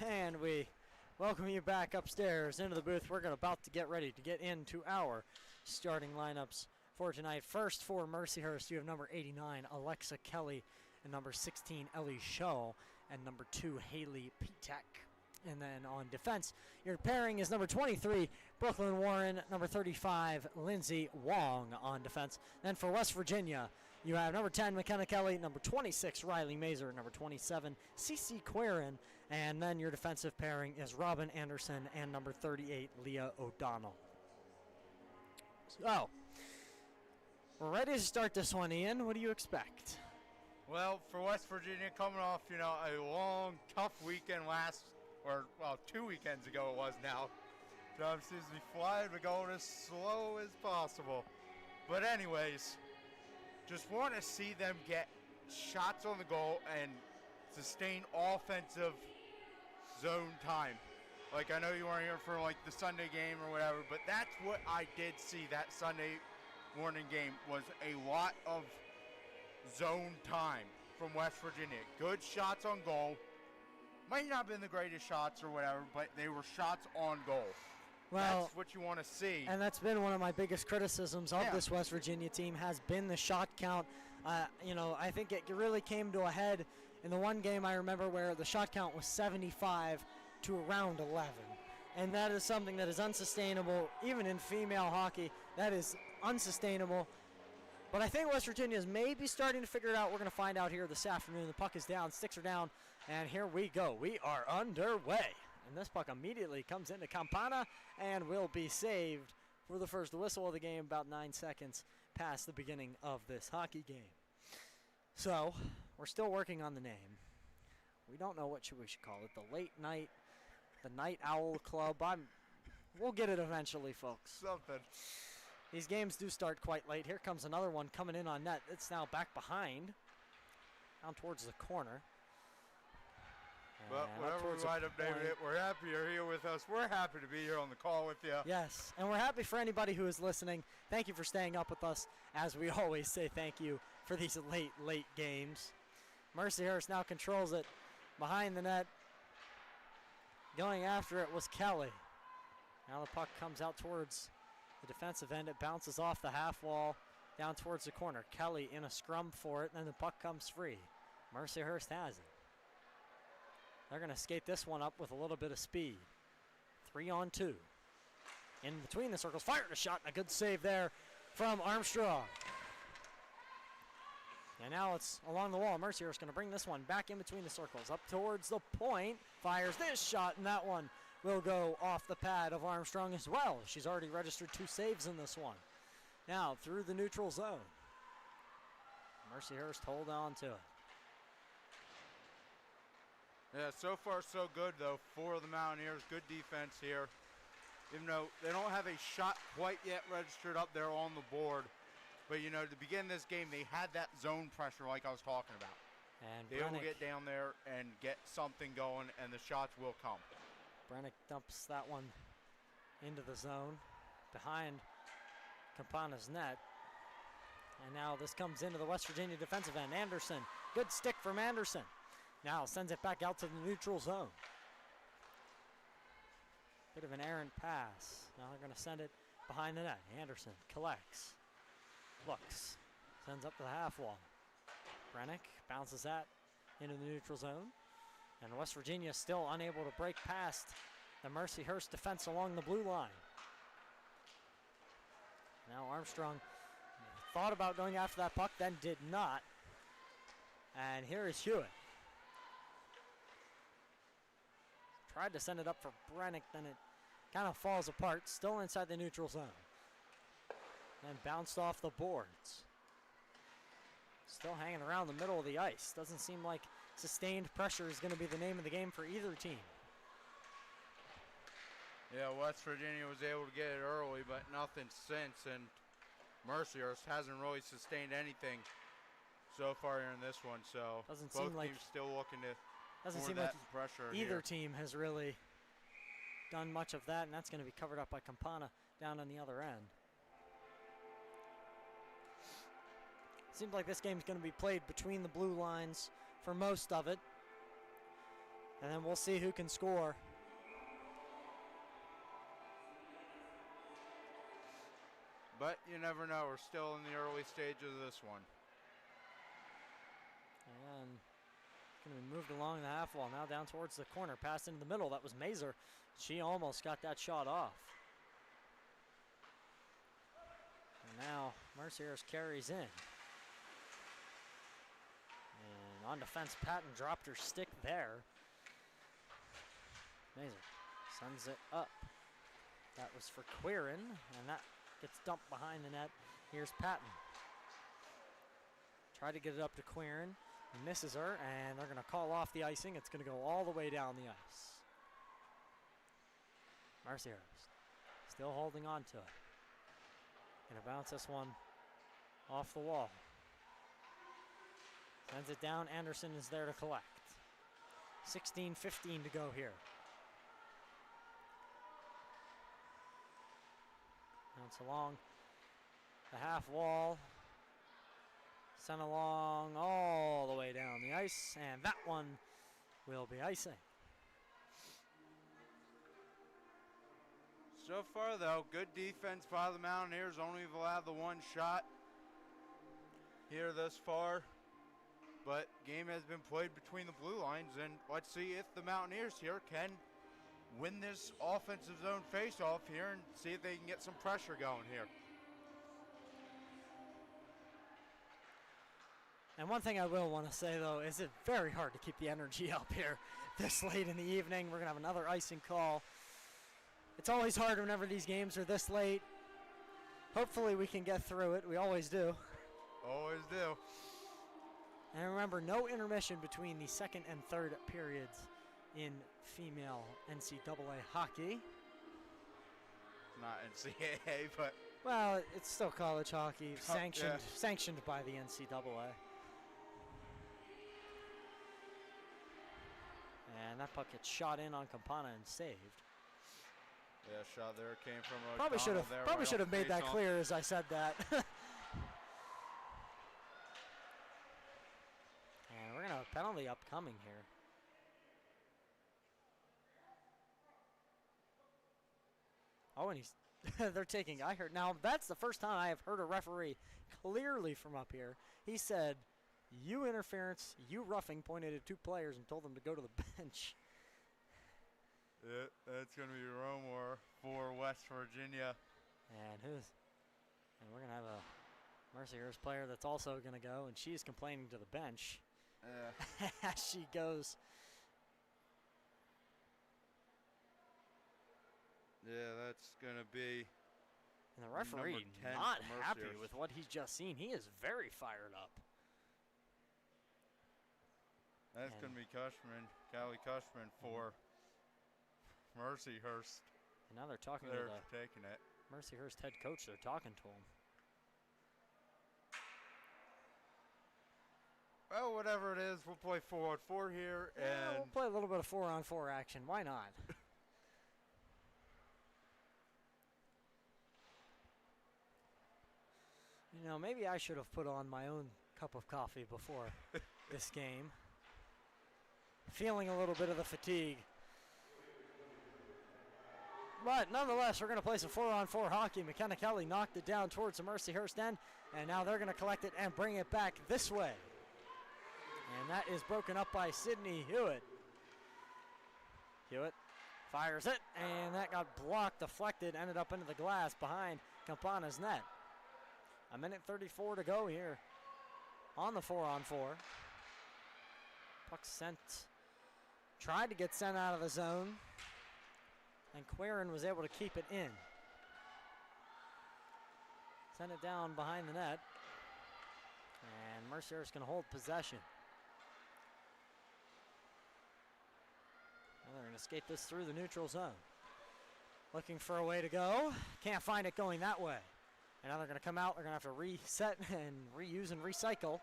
And we welcome you back upstairs into the booth. We're about to get ready to get into our starting lineups for tonight. First, for Mercyhurst, you have number 89, Alexa Kelly, and number 16, Ellie Shull, and number 2, Haley Pitek. And then on defense, your pairing is number 23, Brooklyn Warren, number 35, Lindsay Wong on defense. Then for West Virginia, you have number 10, McKenna Kelly, number 26, Riley Mazer, number 27, Cece Quirin, and then your defensive pairing is Robin Anderson and number 38, Leah O'Donnell. So, we're ready to start this one, Ian. What do you expect? Well, for West Virginia, coming off, a long, tough weekend 2 weekends ago it was now. Time seems to be flying, but going as slow as possible. But anyways, just want to see them get shots on the goal and sustain offensive zone time. Like, I know you weren't here for, the Sunday game or whatever, but that's what I did see that Sunday morning game was a lot of zone time from West Virginia. Good shots on goal. Might not have been the greatest shots or whatever, but they were shots on goal. Well, that's what you want to see. And that's been one of my biggest criticisms of this West Virginia team has been the shot count. I think it really came to a head in the one game I remember where the shot count was 75 to around 11. And that is something that is unsustainable, even in female hockey. That is unsustainable. But I think West Virginia is maybe starting to figure it out. We're going to find out here this afternoon. The puck is down, sticks are down, and here we go. We are underway. And this puck immediately comes into Campana and will be saved for the first whistle of the game about 9 seconds past the beginning of this hockey game. So, we're still working on the name. We don't know what we should call it. The Night Owl Club. We'll get it eventually, folks. Something. These games do start quite late. Here comes another one coming in on net. It's now back behind, down towards the corner. But whatever we might have named it, we're happy you're here with us. We're happy to be here on the call with you. Yes, and we're happy for anybody who is listening. Thank you for staying up with us. As we always say, thank you for these late games. Mercyhurst now controls it behind the net. Going after it was Kelly. Now the puck comes out towards the defensive end. It bounces off the half wall down towards the corner. Kelly in a scrum for it, and then the puck comes free. Mercyhurst has it. They're going to skate this one up with a little bit of speed. 3-on-2. In between the circles, fired a shot, and a good save there from Armstrong. And now it's along the wall. Mercyhurst going to bring this one back in between the circles, up towards the point. Fires this shot, and that one will go off the pad of Armstrong as well. She's already registered 2 saves in this one. Now through the neutral zone. Mercyhurst hold on to it. Yeah, so far so good, though, for the Mountaineers. Good defense here. Even though they don't have a shot quite yet registered up there on the board. But, to begin this game, they had that zone pressure like I was talking about. And they will get down there and get something going, and the shots will come. Brennick dumps that one into the zone behind Campana's net. And now this comes into the West Virginia defensive end. Anderson, good stick from Anderson. Now sends it back out to the neutral zone. Bit of an errant pass. Now they're going to send it behind the net. Anderson collects, looks, sends up to the half wall. Brennick bounces that into the neutral zone. And West Virginia still unable to break past the Mercyhurst defense along the blue line. Now Armstrong thought about going after that puck, then did not. And here is Hewitt. Tried to send it up for Brennick, then it kind of falls apart, still inside the neutral zone. And bounced off the boards. Still hanging around the middle of the ice. Doesn't seem like sustained pressure is going to be the name of the game for either team. Yeah, West Virginia was able to get it early, but nothing since. And Mercyhurst hasn't really sustained anything so far here in this one. So doesn't both seem like teams still looking to doesn't more seem that like pressure either here. team has really done much of that, and that's going to be covered up by Campana down on the other end. Seems like this game's going to be played between the blue lines for most of it. and then we'll see who can score. But you never know. We're still in the early stages of this one. And going to be moved along the half wall. Now down towards the corner. Pass into the middle. That was Mazer. She almost got that shot off. And now Mercyhurst carries in. And on defense, Patton dropped her stick there. Mazer sends it up. That was for Quirin, and that gets dumped behind the net. Here's Patton. Try to get it up to Quirin. Misses her, and they're going to call off the icing. It's going to go all the way down the ice. Mercyhurst still holding on to it. Going to bounce this one off the wall. Sends it down. Anderson is there to collect. 16:15 to go here. Bounce along the half wall. Sent along all the way down the ice, and that one will be icing. So far, though, good defense by the Mountaineers. Only have allowed the one shot here thus far. But game has been played between the blue lines, and let's see if the Mountaineers here can win this offensive zone face-off here and see if they can get some pressure going here. And one thing I will want to say, though, is it's very hard to keep the energy up here this late in the evening. We're going to have another icing call. It's always hard whenever these games are this late. Hopefully we can get through it. We always do. Always do. And remember, no intermission between the second and third periods in female NCAA hockey. Not NCAA, but... Well, it's still college hockey, sanctioned, yeah. sanctioned by the NCAA. And that puck gets shot in on Campana and saved. Yeah, shot there came from a Probably should have made that clear as I said that. And we're gonna have a penalty upcoming here. Oh, and he's they're taking. I heard now. That's the first time I have heard a referee clearly from up here. He said, "You interference, you roughing," pointed at two players and told them to go to the bench. Yeah, that's going to be Romor for West Virginia. And we're going to have a Mercyhurst player that's also going to go, and she's complaining to the bench. Yeah. As she goes. Yeah, that's going to be. And the referee not happy with what he's just seen. He is very fired up. That's going to be Cushman, Callie Cushman for Mercyhurst. And now they're talking to the taking it. Mercyhurst head coach. They're talking to him. Well, whatever it is, we'll play 4-on-4 here. Yeah, and we'll play a little bit of 4-on-4 action. Why not? You know, maybe I should have put on my own cup of coffee before this game. Feeling a little bit of the fatigue. But nonetheless, we're going to play some 4-on-4 hockey. McKenna Kelly knocked it down towards the Mercyhurst end, and now they're going to collect it and bring it back this way. And that is broken up by Sydney Hewitt. Hewitt fires it, and that got blocked, deflected, ended up into the glass behind Campana's net. 1:34 to go here on the 4-on-4. Puck sent, tried to get sent out of the zone, and Quirin was able to keep it in. Send it down behind the net, and Mercyhurst going to hold possession. Well, they're going to skate this through the neutral zone. Looking for a way to go. Can't find it going that way. And now they're going to come out. They're going to have to reset and reuse and recycle.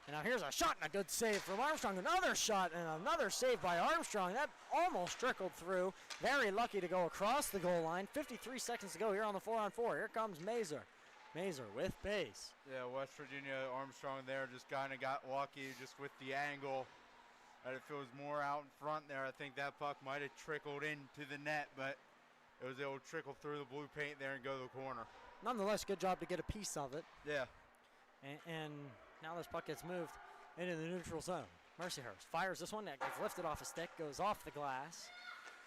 And now here's a shot and a good save from Armstrong. Another shot and another save by Armstrong. That almost trickled through. Very lucky to go across the goal line. 53 seconds to go here on the 4-on-4. Here comes Mazer. Mazer with pace. Yeah, West Virginia Armstrong there just kind of got lucky just with the angle And if it was more out in front there, I think that puck might have trickled into the net, but it was able to trickle through the blue paint there and go to the corner. Nonetheless, good job to get a piece of it. Yeah. And now this puck gets moved into the neutral zone. Mercyhurst fires this one. That gets lifted off a stick, goes off the glass.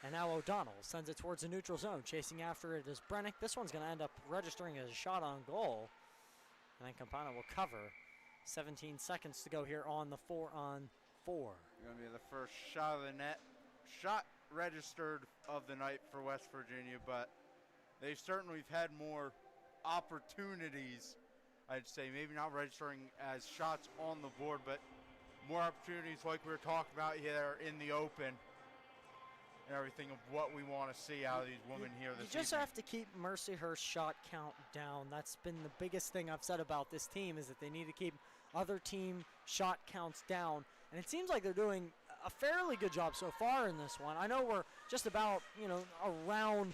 And now O'Donnell sends it towards the neutral zone. Chasing after it is Brennick. This one's going to end up registering as a shot on goal. And then Campana will cover. 17 seconds to go here on the 4-on-4. Going to be the first shot of the net. Shot registered of the night for West Virginia, but they've certainly had more opportunities, I'd say. Maybe not registering as shots on the board, but more opportunities like we were talking about here in the open. And everything of what we want to see out of these women here this season. You just have to keep Mercyhurst's shot count down. That's been the biggest thing I've said about this team, is that they need to keep other team shot counts down. And it seems like they're doing a fairly good job so far in this one. I know we're just about, around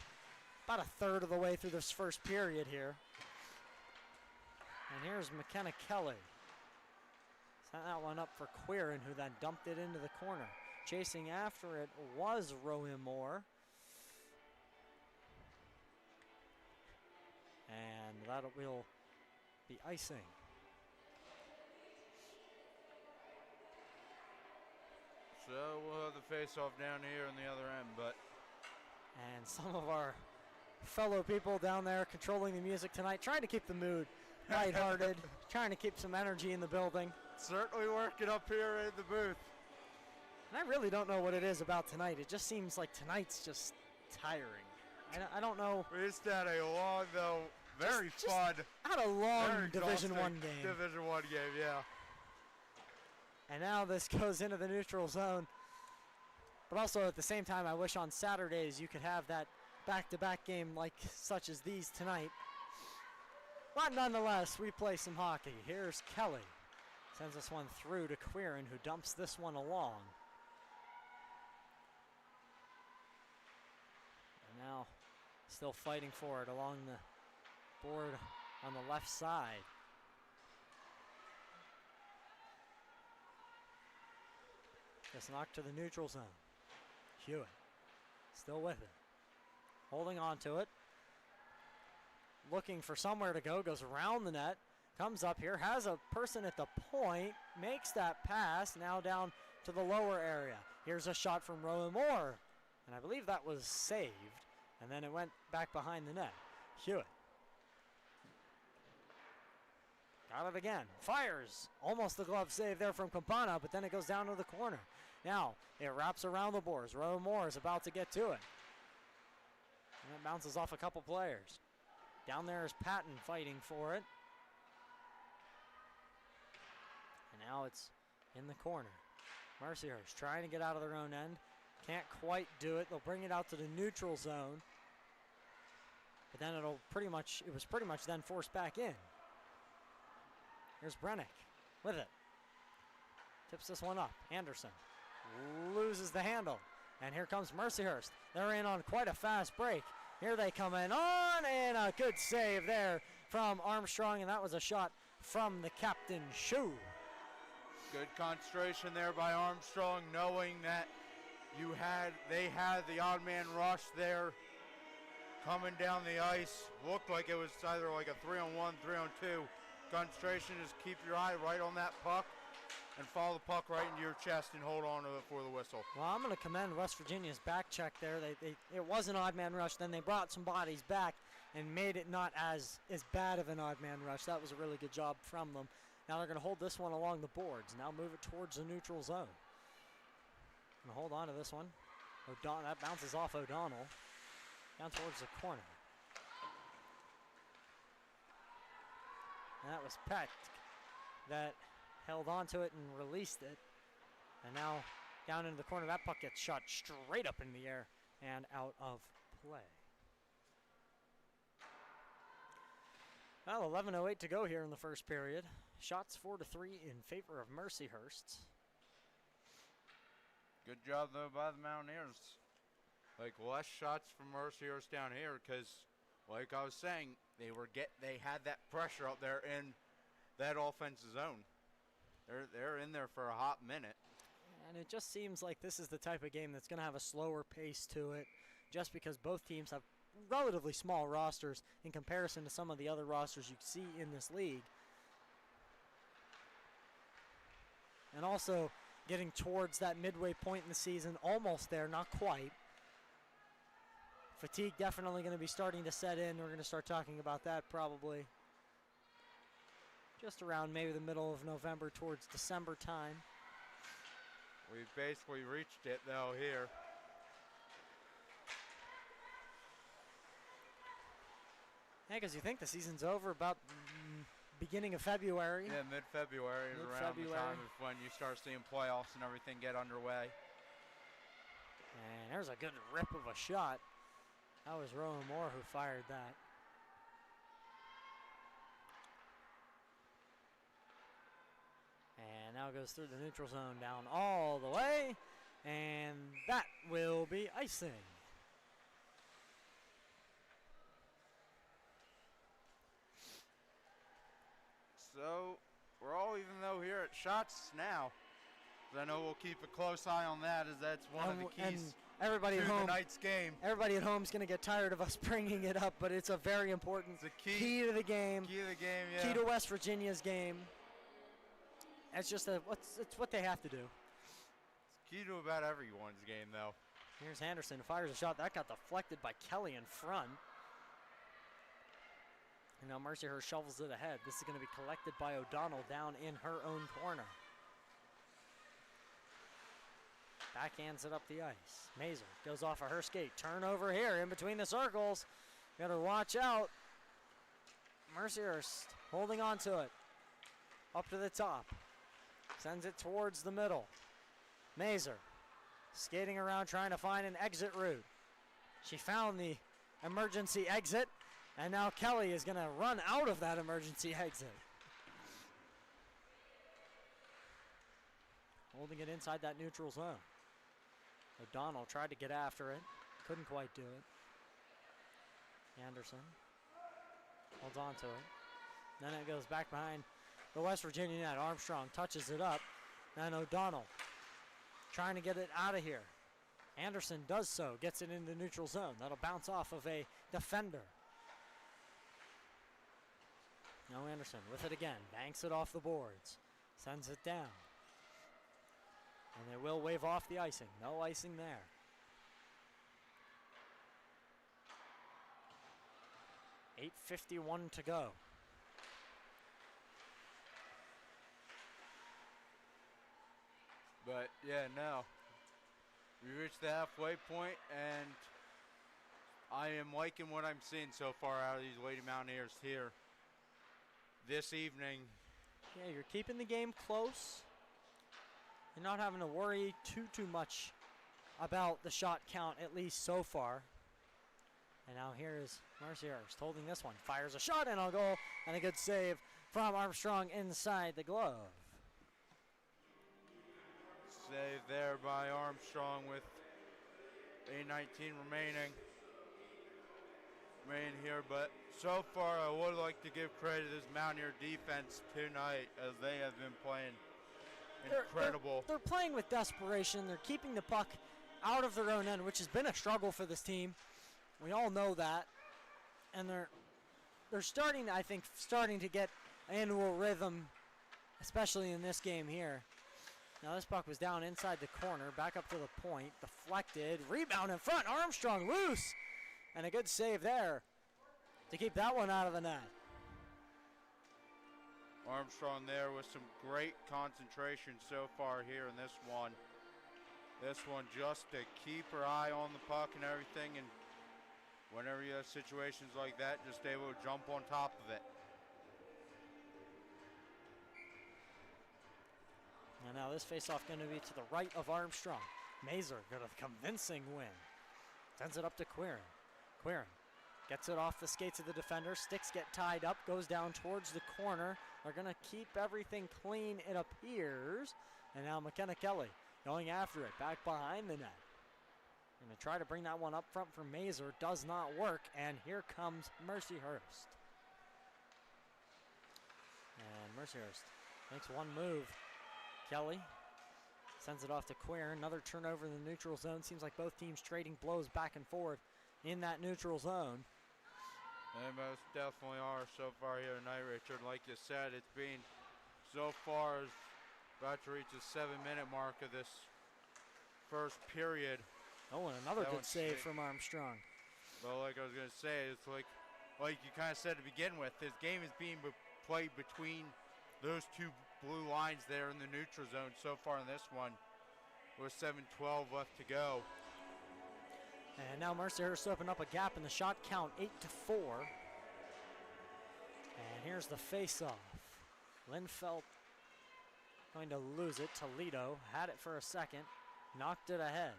about a third of the way through this first period here. And here's McKenna Kelly. Sent that one up for Quirin, who then dumped it into the corner. Chasing after it was Rowan Moore. And that will be icing. So we'll have the face-off down here on the other end, but... And some of our fellow people down there controlling the music tonight, trying to keep the mood lighthearted, trying to keep some energy in the building. Certainly working up here in the booth. And I really don't know what it is about tonight. It just seems like tonight's just tiring. I don't know. We just had a long, though, very fun. Had a long Division I game. Division I game, yeah. And now this goes into the neutral zone. But also at the same time, I wish on Saturdays you could have that back-to-back game like such as these tonight. But nonetheless, we play some hockey. Here's Kelly. Sends this one through to Quirin, who dumps this one along. Now, still fighting for it along the board on the left side. Just knocked to the neutral zone. Hewitt, still with it. Holding on to it. Looking for somewhere to go, goes around the net. Comes up here, has a person at the point, makes that pass, now down to the lower area. Here's a shot from Rowan Moore, and I believe that was saved. And then it went back behind the net. Hewitt. Got it again. Fires. Almost the glove save there from Campana, but then it goes down to the corner. Now, it wraps around the boards. Rowan Moore is about to get to it. And it bounces off a couple players. Down there is Patton fighting for it. And now it's in the corner. Mercyhurst trying to get out of their own end. Can't quite do it. They'll bring it out to the neutral zone. But then it was pretty much then forced back in. Here's Brennick with it. Tips this one up. Anderson loses the handle. And here comes Mercyhurst. They're in on quite a fast break. Here they come in on, and a good save there from Armstrong, and that was a shot from the captain, Shue. Good concentration there by Armstrong, knowing that they had the odd man rush there coming down the ice. Looked like it was either like a 3-on-1, 3-on-2. Concentration is keep your eye right on that puck and follow the puck right into your chest and hold on to it for the whistle. Well, I'm going to commend West Virginia's back check there. It was an odd man rush. Then they brought some bodies back and made it not as bad of an odd man rush. That was a really good job from them. Now they're going to hold this one along the boards. Now move it towards the neutral zone. Going to hold on to this one. That bounces off O'Donnell. Down towards the corner. And that was Peck that held on to it and released it. And now down into the corner, that puck gets shot straight up in the air and out of play. Well, 11:08 to go here in the first period. Shots 4-3 in favor of Mercyhurst. Good job, though, by the Mountaineers. Like, less shots from Mercyhurst down here because, like I was saying, they had that pressure up there in that offensive zone. They're in there for a hot minute. And it just seems like this is the type of game that's going to have a slower pace to it, just because both teams have relatively small rosters in comparison to some of the other rosters you see in this league. And also getting towards that midway point in the season, almost there, not quite. Fatigue definitely going to be starting to set in. We're going to start talking about that probably just around maybe the middle of November towards December time. We've basically reached it though here. Yeah, because you think the season's over about beginning of February. Yeah, mid-February is around the time of when you start seeing playoffs and everything get underway. And there's a good rip of a shot. That was Rowan Moore who fired that. And now goes through the neutral zone down all the way. And that will be icing. So we're all even though here at shots now. I know we'll keep a close eye on that, as that's one of the keys everybody to at home, tonight's game. Everybody at home is going to get tired of us bringing it up, but it's a very important key to the game. Key to the game, yeah. Key to West Virginia's game. It's just it's what they have to do. It's key to about everyone's game, though. Here's Henderson, fires a shot. That got deflected by Kelly in front. And now Mercyhurst shovels it ahead. This is going to be collected by O'Donnell down in her own corner. Backhands it up the ice. Mazer goes off of her skate. Turnover here in between the circles. Got to watch out. Mercyhurst holding on to it. Up to the top. Sends it towards the middle. Mazer skating around trying to find an exit route. She found the emergency exit. And now Kelly is going to run out of that emergency exit. Holding it inside that neutral zone. O'Donnell tried to get after it. Couldn't quite do it. Anderson holds on to it. Then it goes back behind the West Virginia net. Armstrong touches it up. And O'Donnell trying to get it out of here. Anderson does so. Gets it into the neutral zone. That'll bounce off of a defender. Now Anderson with it again. Banks it off the boards. Sends it down. And they will wave off the icing. No icing there. .8:51 to go. But yeah, no. We reached the halfway point, and I am liking what I'm seeing so far out of these Lady Mountaineers here this evening. Yeah, you're keeping the game close. You're not having to worry too much about the shot count, at least so far. And now here is Mercyhurst holding this one. Fires a shot and a goal, and a good save from Armstrong inside the glove. Save there by Armstrong with 8:19 remaining here. But so far, I would like to give credit to this Mountaineer defense tonight, as they have been playing incredible. They're playing with desperation. They're keeping the puck out of their own end, which has been a struggle for this team. We all know that. And they're starting to get annual rhythm, especially in this game here. Now this puck was down inside the corner, back up to the point, deflected, rebound in front, Armstrong loose, and a good save there to keep that one out of the net. Armstrong there with some great concentration so far here in this one. This one just to keep her eye on the puck and everything, and whenever you have situations like that, just able to jump on top of it. And now this faceoff going to be to the right of Armstrong. Mazer got a convincing win. Sends it up to Quirin. Quirin gets it off the skates of the defender. Sticks get tied up, goes down towards the corner. They're going to keep everything clean, it appears. And now McKenna Kelly going after it, back behind the net. Going to try to bring that one up front for Mazer. Does not work, and here comes Mercyhurst. And Mercyhurst makes one move. Kelly Sends it off to Queer. Another turnover in the neutral zone. Seems like both teams trading blows back and forth in that neutral zone. They most definitely are so far here tonight, Richard. Like you said, it's been so far as about to reach the 7-minute mark of this first period. Oh, and another good save from Armstrong. Well, like I was going to say, it's like you kind of said to begin with, this game is being played between those two blue lines there in the neutral zone so far in this one, with 7:12 left to go. And now Mercyhurst opened up a gap in the shot count, 8-4. And here's the face-off. Linfelt going to lose it. Toledo had it for a second, knocked it ahead.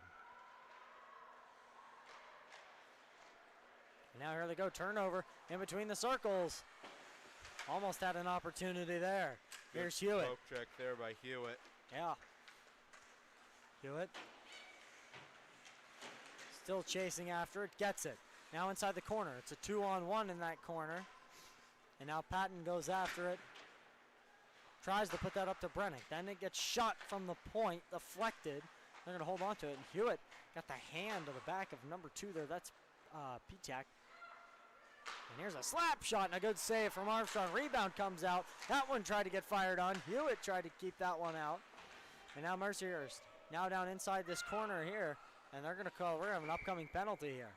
And now here they go, turnover in between the circles. Almost had an opportunity there. Here's Hewitt. Poke check there by Hewitt. Yeah. Hewitt. Still chasing after it, gets it. Now inside the corner. It's a 2-on-1 in that corner. And now Patton goes after it. Tries to put that up to Brennick. Then it gets shot from the point, deflected. They're going to hold on to it. And Hewitt got the hand to the back of number 2 there. That's Pitak. And here's a slap shot and a good save from Armstrong. Rebound comes out. That one tried to get fired on. Hewitt tried to keep that one out. And now Mercyhurst now down inside this corner here. And they're going to call, we're going to have an upcoming penalty here.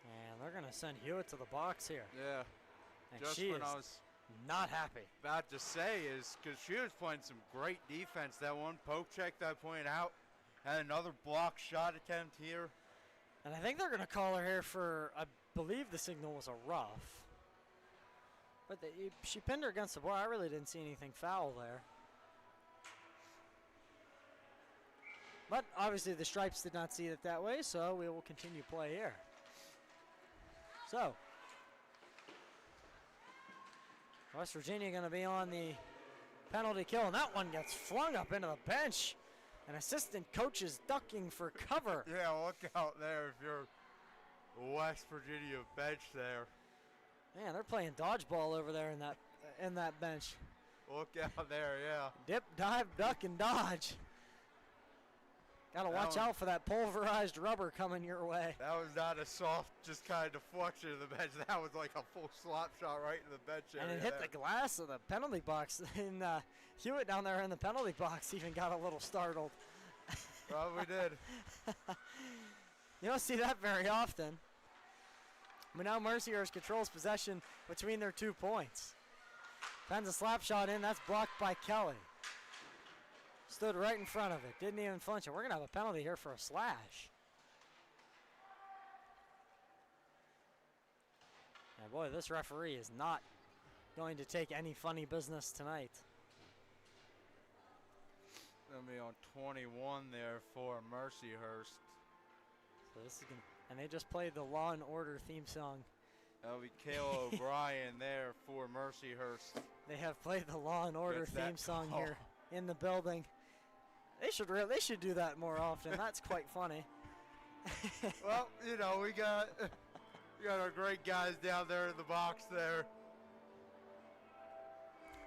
And they're going to send Hewitt to the box here. Yeah. And just she when is I was not happy. about to say is because she was playing some great defense. That one poke check that I pointed out. Had another block shot attempt here. And I think they're going to call her here for, I believe the signal was a rough. But she pinned her against the board. I really didn't see anything foul there. But obviously the Stripes did not see it that way, so we will continue play here. So, West Virginia going to be on the penalty kill, and that one gets flung up into the bench. An assistant coach is ducking for cover. Yeah, look out there if you're West Virginia bench there. Man, they're playing dodgeball over there in that bench. Look out there, yeah. Dip, dive, duck, and dodge. Got to watch out for that pulverized rubber coming your way. That was not a soft, just kind of deflection of the bench. That was like a full slap shot right in the bench area. And it hit the glass of the penalty box. And Hewitt down there in the penalty box even got a little startled. Probably did. You don't see that very often. But now Mercyhurst controls possession between their 2 points. Pens a slap shot in. That's blocked by Kelly. Stood right in front of it. Didn't even flinch it. We're going to have a penalty here for a slash. And boy, this referee is not going to take any funny business tonight. Going to be on 21 there for Mercyhurst. So this is going to, and they just played the Law and Order theme song. That'll be Kayla O'Brien there for Mercyhurst. They have played the Law and Order theme song here in the building. They should do that more often. That's quite funny. Well, you know, we got our great guys down there in the box there.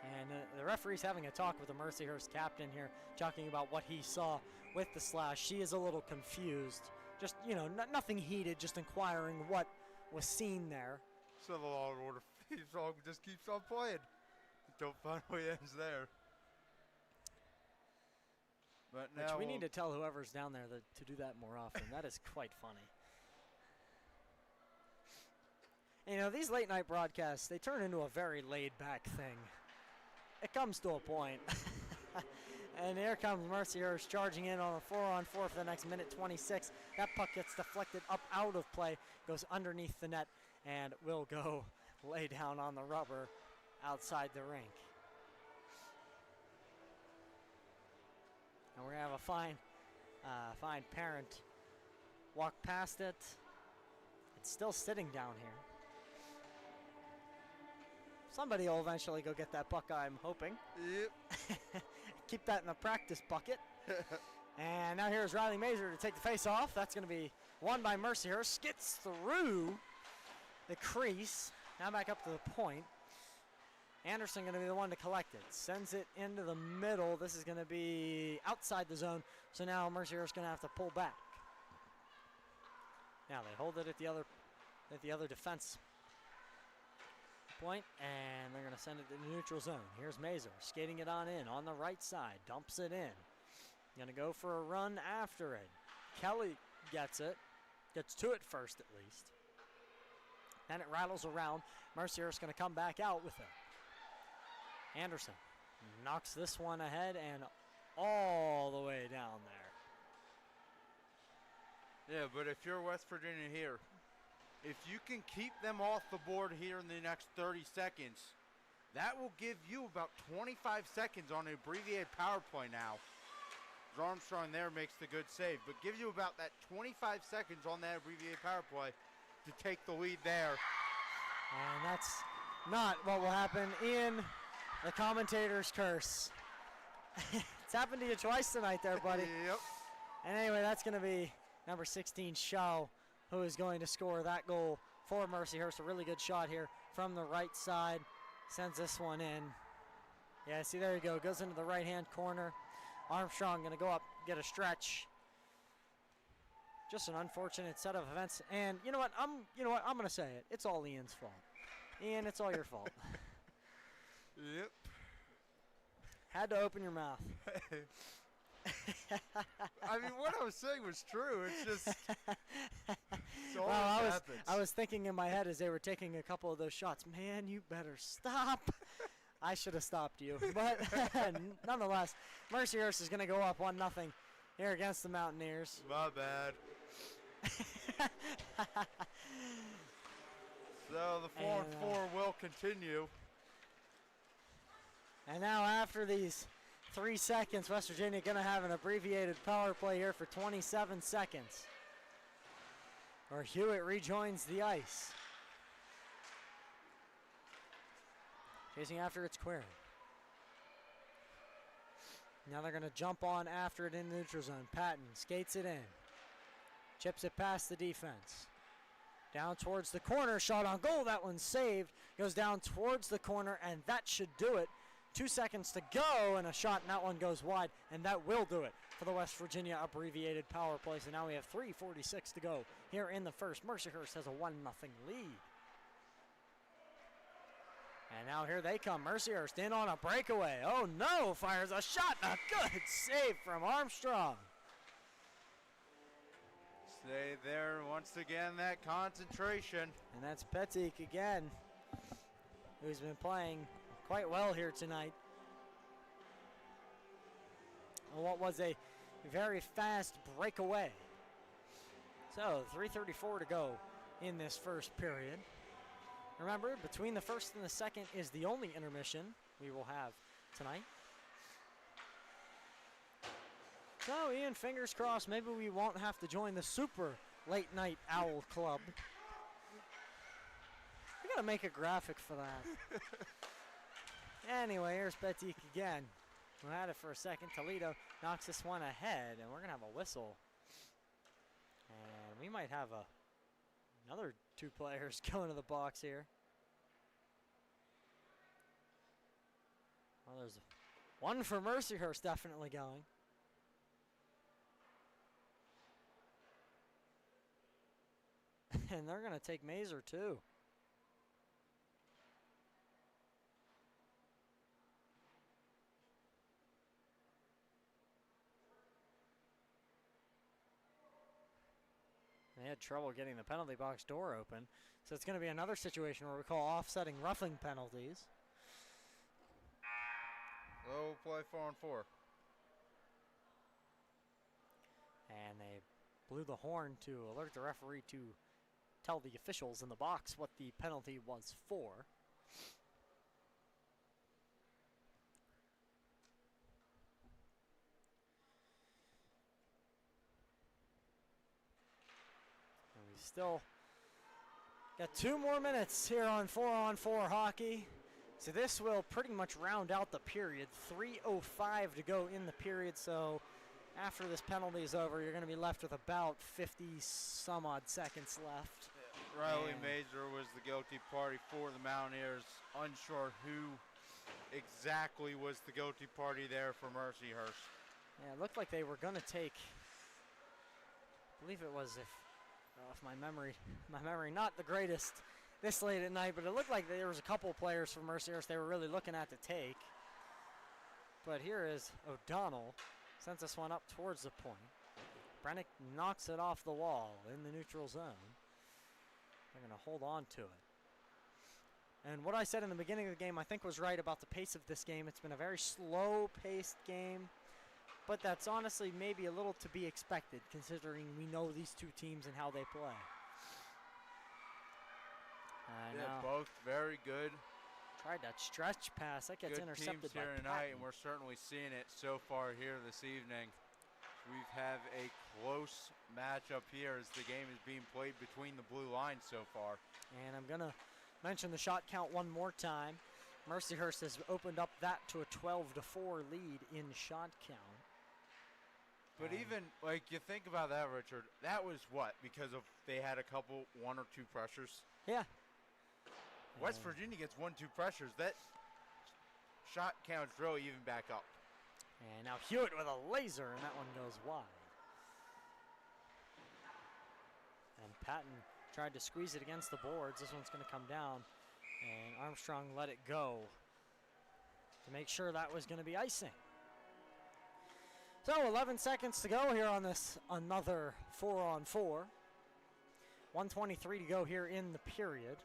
And the referee's having a talk with the Mercyhurst captain here, talking about what he saw with the slash. She is a little confused. Just, you know, nothing heated, just inquiring what was seen there. So the Law and Order theme song just keeps on playing until finally ends there. But now we need to tell whoever's down there to do that more often. That is quite funny. And, you know, these late night broadcasts, they turn into a very laid back thing. It comes to a point. And here comes Mercyhurst charging in on a 4-on-4 for the next minute 26. That puck gets deflected up out of play, goes underneath the net, and will go lay down on the rubber outside the rink. And we're going to have a fine parent walk past it. It's still sitting down here. Somebody will eventually go get that puck, I'm hoping. Yep. Keep that in the practice bucket. And now here's Riley Mazer to take the face off. That's going to be won by Mercyhurst. Gets through the crease. Now back up to the point. Anderson going to be the one to collect it. Sends it into the middle. This is going to be outside the zone. So now Mercyhurst going to have to pull back. Now they hold it at the other defense point, and they're going to send it to the neutral zone. Here's Mazer skating it on in on the right side. Dumps it in. Going to go for a run after it. Kelly gets it. Gets to it first at least. Then it rattles around. Mercyhurst going to come back out with it. Anderson knocks this one ahead and all the way down there. Yeah, but if you're West Virginia here, if you can keep them off the board here in the next 30 seconds, that will give you about 25 seconds on an abbreviated power play now. Armstrong there makes the good save, but gives you about that 25 seconds on that abbreviated power play to take the lead there. And that's not what will happen in the commentator's curse. It's happened to you twice tonight there, buddy. Yep. And anyway, that's going to be number 16, Shaw, who is going to score that goal for Mercyhurst. A really good shot here from the right side. Sends this one in. Yeah, see, there you go. Goes into the right-hand corner. Armstrong going to go up, get a stretch. Just an unfortunate set of events. And you know what? I'm going to say it. It's all Ian's fault. Ian, it's all your fault. Yep. Had to open your mouth. I mean, what I was saying was true. It's just so well, I was thinking in my head as they were taking a couple of those shots, man, you better stop. I should have stopped you. But nonetheless, Mercyhurst is going to go up 1-0 here against the Mountaineers. My bad. So the 4-4 will continue. And now after these 3 seconds, West Virginia going to have an abbreviated power play here for 27 seconds. Or Hewitt rejoins the ice. Chasing after it's Query. Now they're going to jump on after it in the neutral zone. Patton skates it in. Chips it past the defense. Down towards the corner. Shot on goal. That one's saved. Goes down towards the corner, and that should do it. 2 seconds to go, and a shot, and that one goes wide, and that will do it for the West Virginia abbreviated power play. So now we have 3:46 to go here in the first. Mercyhurst has a 1-0 lead. And now here they come. Mercyhurst in on a breakaway. Oh no, fires a shot. A good save from Armstrong. Stay there once again, that concentration. And that's Petik again, who's been playing quite well here tonight. On what was a very fast breakaway. So 3:34 to go in this first period. Remember, between the first and the second is the only intermission we will have tonight. So, Ian, fingers crossed, maybe we won't have to join the super late night owl club. We gotta make a graphic for that. Anyway, here's Petik again. We had it for a second. Toledo knocks this one ahead, and we're gonna have a whistle. And we might have another 2 players going to the box here. Well, there's one for Mercyhurst definitely going. And they're going to take Mazer too. They had trouble getting the penalty box door open. So it's going to be another situation where we call offsetting roughing penalties. Low play 4-on-4. And they blew the horn to alert the referee to tell the officials in the box what the penalty was for. Still got 2 more minutes here on 4-on-4 hockey. So this will pretty much round out the period. 3:05 to go in the period. So after this penalty is over, you're going to be left with about 50 some odd seconds left. Riley Mazur was the guilty party for the Mountaineers. Unsure who exactly was the guilty party there for Mercyhurst. Yeah, it looked like they were going to take, I believe it was, if my memory not the greatest this late at night, but it looked like there was a couple players from Mercyhurst they were really looking at to take. But here is O'Donnell, sends this one up towards the point. Brennick knocks it off the wall in the neutral zone. They're going to hold on to it. And what I said in the beginning of the game I think was right about the pace of this game. It's been a very slow-paced game, but that's honestly maybe a little to be expected considering we know these two teams and how they play. Both very good. Tried that stretch pass. That gets intercepted teams here tonight, and we're certainly seeing it so far here this evening. We have a close matchup here as the game is being played between the blue lines so far. And I'm going to mention the shot count one more time. Mercyhurst has opened up that to a 12-4 lead in shot count. But even, like, you think about that, Richard, that was what? Because of they had a couple, 1 or 2 pressures? Yeah. West Virginia gets 1-2 pressures. That shot count's really even back up. And now Hewitt with a laser, and that one goes wide. And Patton tried to squeeze it against the boards. This one's going to come down, and Armstrong let it go to make sure that was going to be icing. So 11 seconds to go here on this another 4-on-4. 1:23 to go here in the period.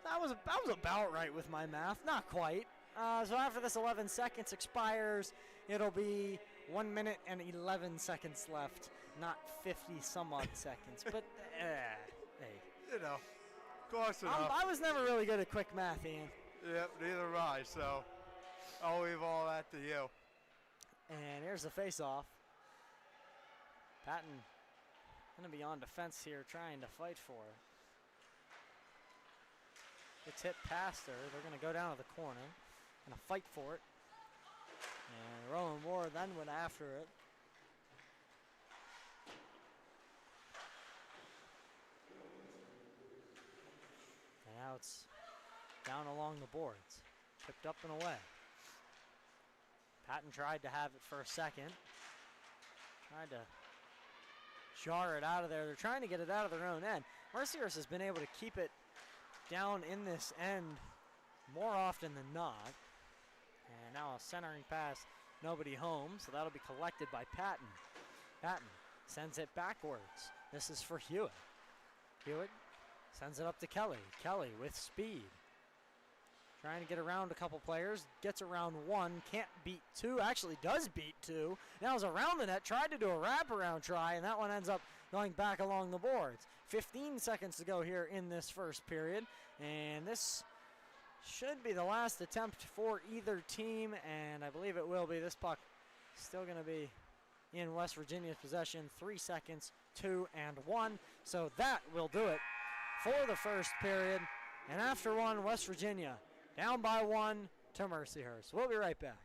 That was about right with my math, not quite. So after this 11 seconds expires, it'll be 1 minute and 11 seconds left, not 50 some odd seconds. But hey, you know, close enough. I was never really good at quick math, Ian. Yep, neither am I. So I'll leave all that to you. And here's the face-off. Patton going to be on defense here, trying to fight for it. It's hit past her. They're going to go down to the corner and fight for it. And Rowan Moore then went after it. And now it's down along the boards. Tipped up and away. Patton tried to have it for a second. Tried to jar it out of there. They're trying to get it out of their own end. Mercyhurst has been able to keep it down in this end more often than not. And now a centering pass, nobody home, so that'll be collected by Patton. Patton sends it backwards. This is for Hewitt. Hewitt sends it up to Kelly. Kelly with speed. Trying to get around a couple players, gets around one, can't beat two, actually does beat two. Now is around the net, tried to do a wraparound try, and that one ends up going back along the boards. 15 seconds to go here in this first period, and this should be the last attempt for either team, and I believe it will be. This puck still going to be in West Virginia's possession. 3 seconds, 2 and 1. So that will do it for the first period, and after one, West Virginia down by 1 to Mercyhurst. We'll be right back.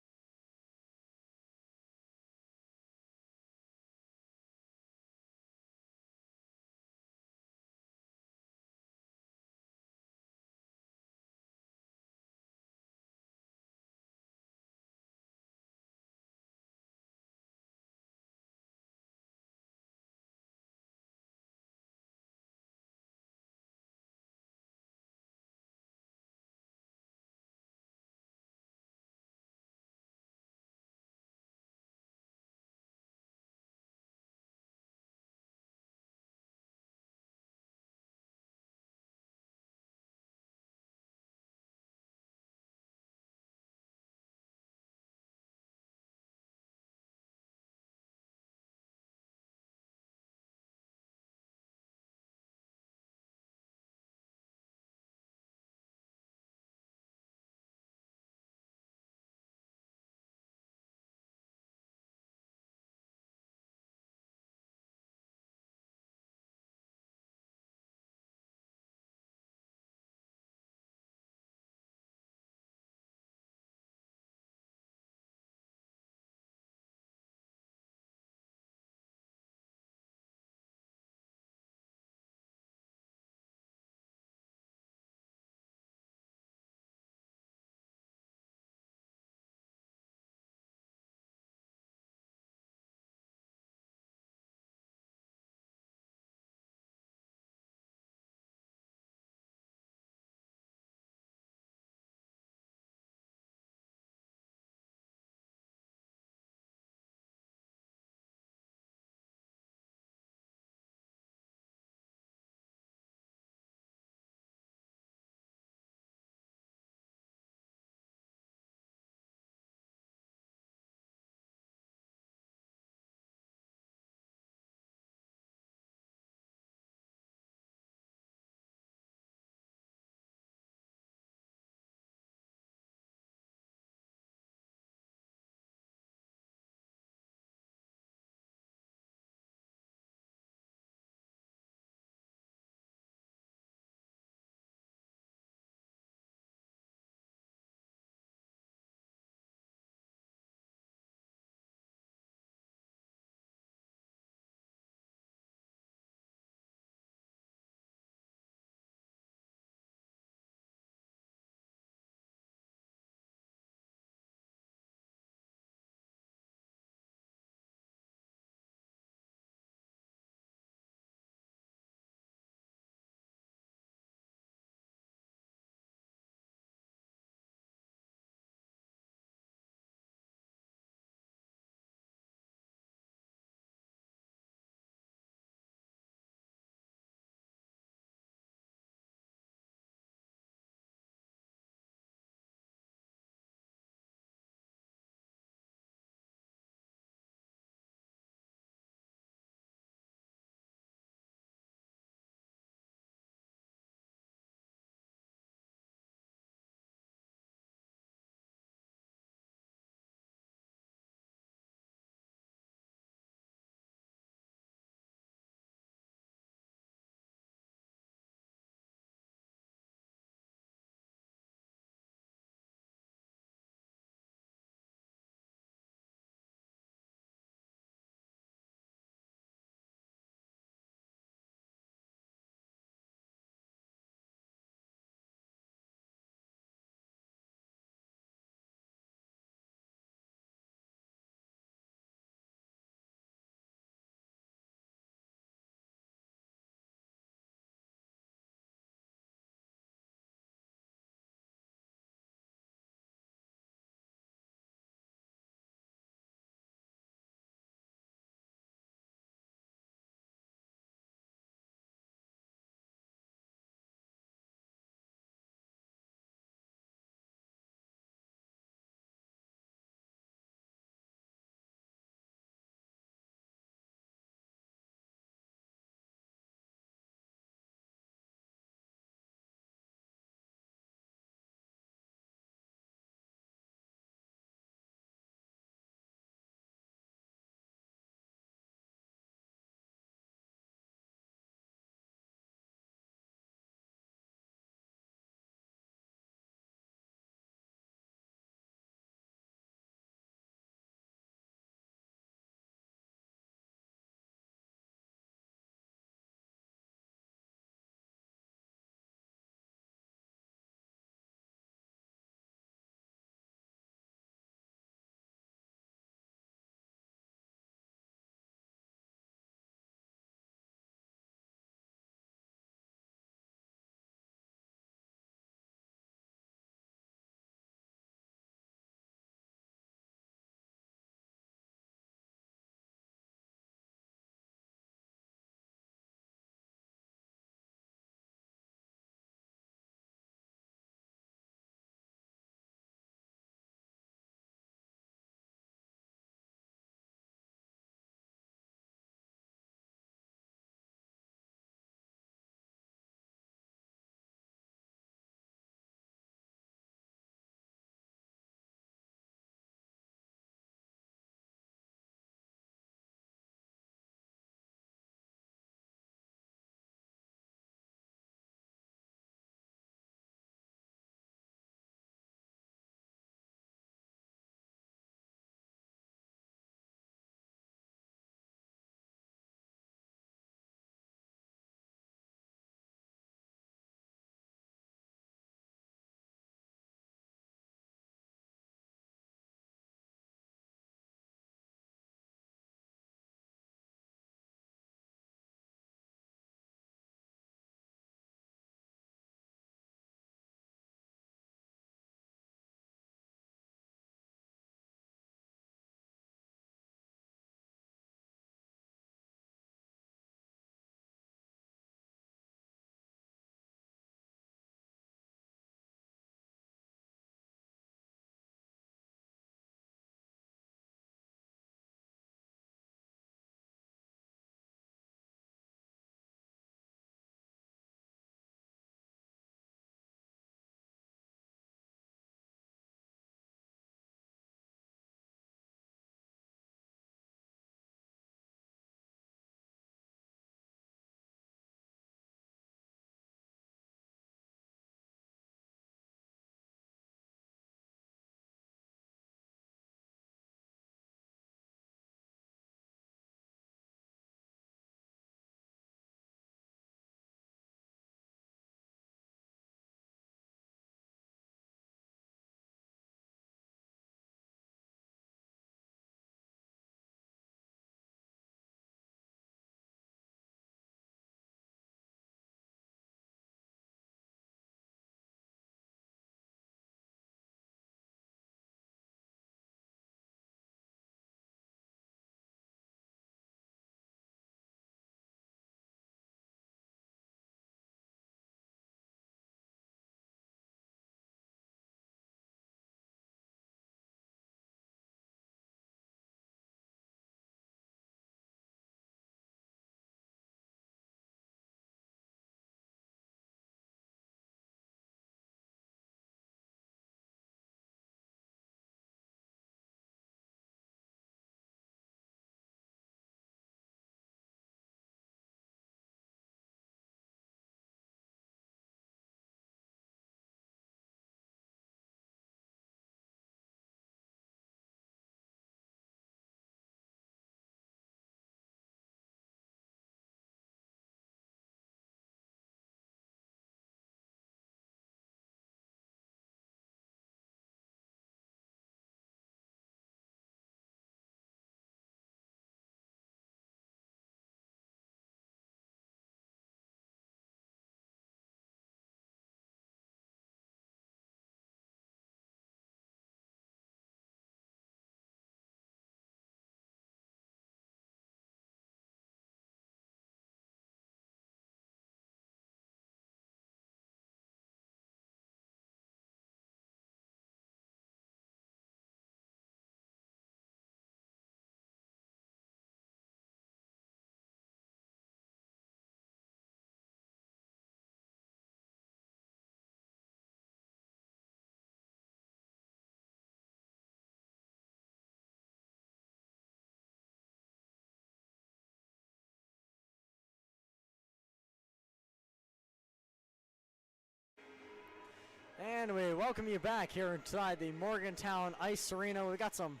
And we welcome you back here inside the Morgantown Ice Arena. We've got some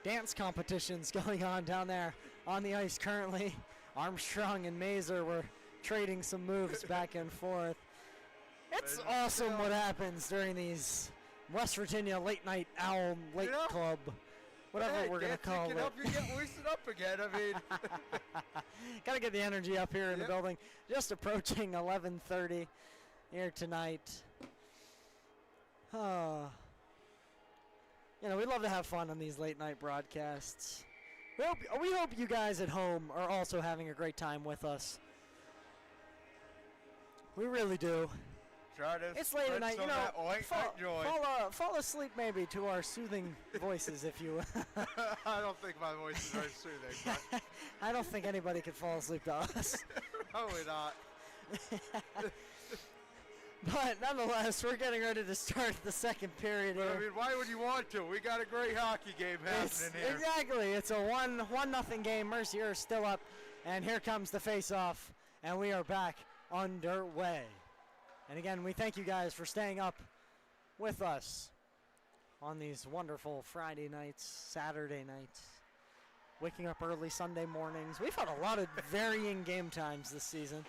dance competitions going on down there on the ice currently. Armstrong and Mazer were trading some moves back and forth. It's awesome what happens during these West Virginia Late Night Owl Lake Club, whatever we're going to call it. Can help you get loosened up again. I mean, got to get the energy up here in the building. Just approaching 11:30 here tonight. You know, we love to have fun on these late night broadcasts. We hope you guys at home are also having a great time with us. We really do. It's late at night, you know. Fall asleep maybe to our soothing voices, if you. I don't think my voice is very soothing. But I don't think anybody could fall asleep to us. Probably not. But nonetheless, we're getting ready to start the second period here. I mean, why would you want to? We got a great hockey game happening here. Exactly. It's a 1-0 game. Mercyhurst still up, and here comes the face-off, and we are back underway. And again, we thank you guys for staying up with us on these wonderful Friday nights, Saturday nights, waking up early Sunday mornings. We've had a lot of varying game times this season.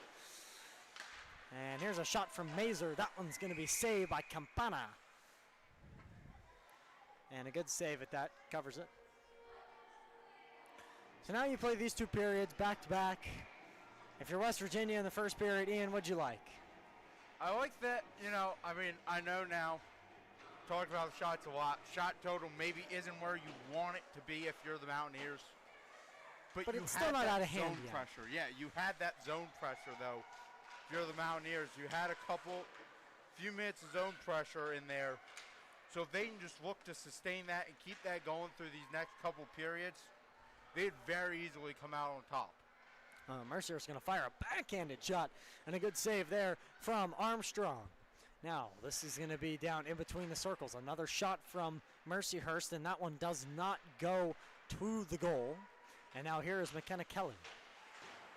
And here's a shot from Mazer. That one's going to be saved by Campana. And a good save at that. Covers it. So now you play these two periods back to back. If you're West Virginia in the first period, Ian, what'd you like? I like that, you know, I mean, I know now, talking about shots a lot, shot total maybe isn't where you want it to be if you're the Mountaineers. But you it's still not out of hand yet. yet. Pressure. Yeah, you had that zone pressure, though. If you're the Mountaineers, you had a few minutes of zone pressure in there. So if they can just look to sustain that and keep that going through these next couple periods, they'd very easily come out on top. Mercyhurst going to fire a backhanded shot, and a good save there from Armstrong. Now, this is going to be down in between the circles. Another shot from Mercyhurst, and that one does not go to the goal. And now here is McKenna Kelly.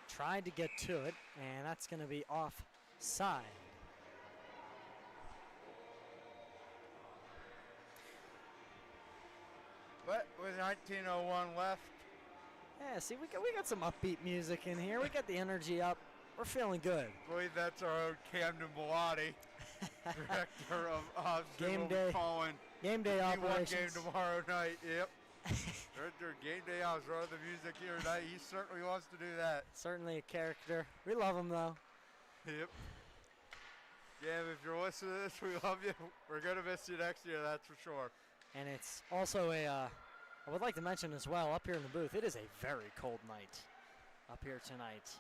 Tried to get to it, and that's going to be offside. But with 19:01 left. Yeah, see, we got some upbeat music in here. We got the energy up. We're feeling good. I believe that's our own Camden Bellotti, director of game day. Game day operations. Game tomorrow night. Yep. Director game day house running the music here tonight. He certainly wants to do that. Certainly a character. We love him though. Yep. Yeah, if you're listening to this, we love you. We're gonna miss you next year, that's for sure. And it's also I would like to mention as well, up here in the booth, it is a very cold night up here tonight.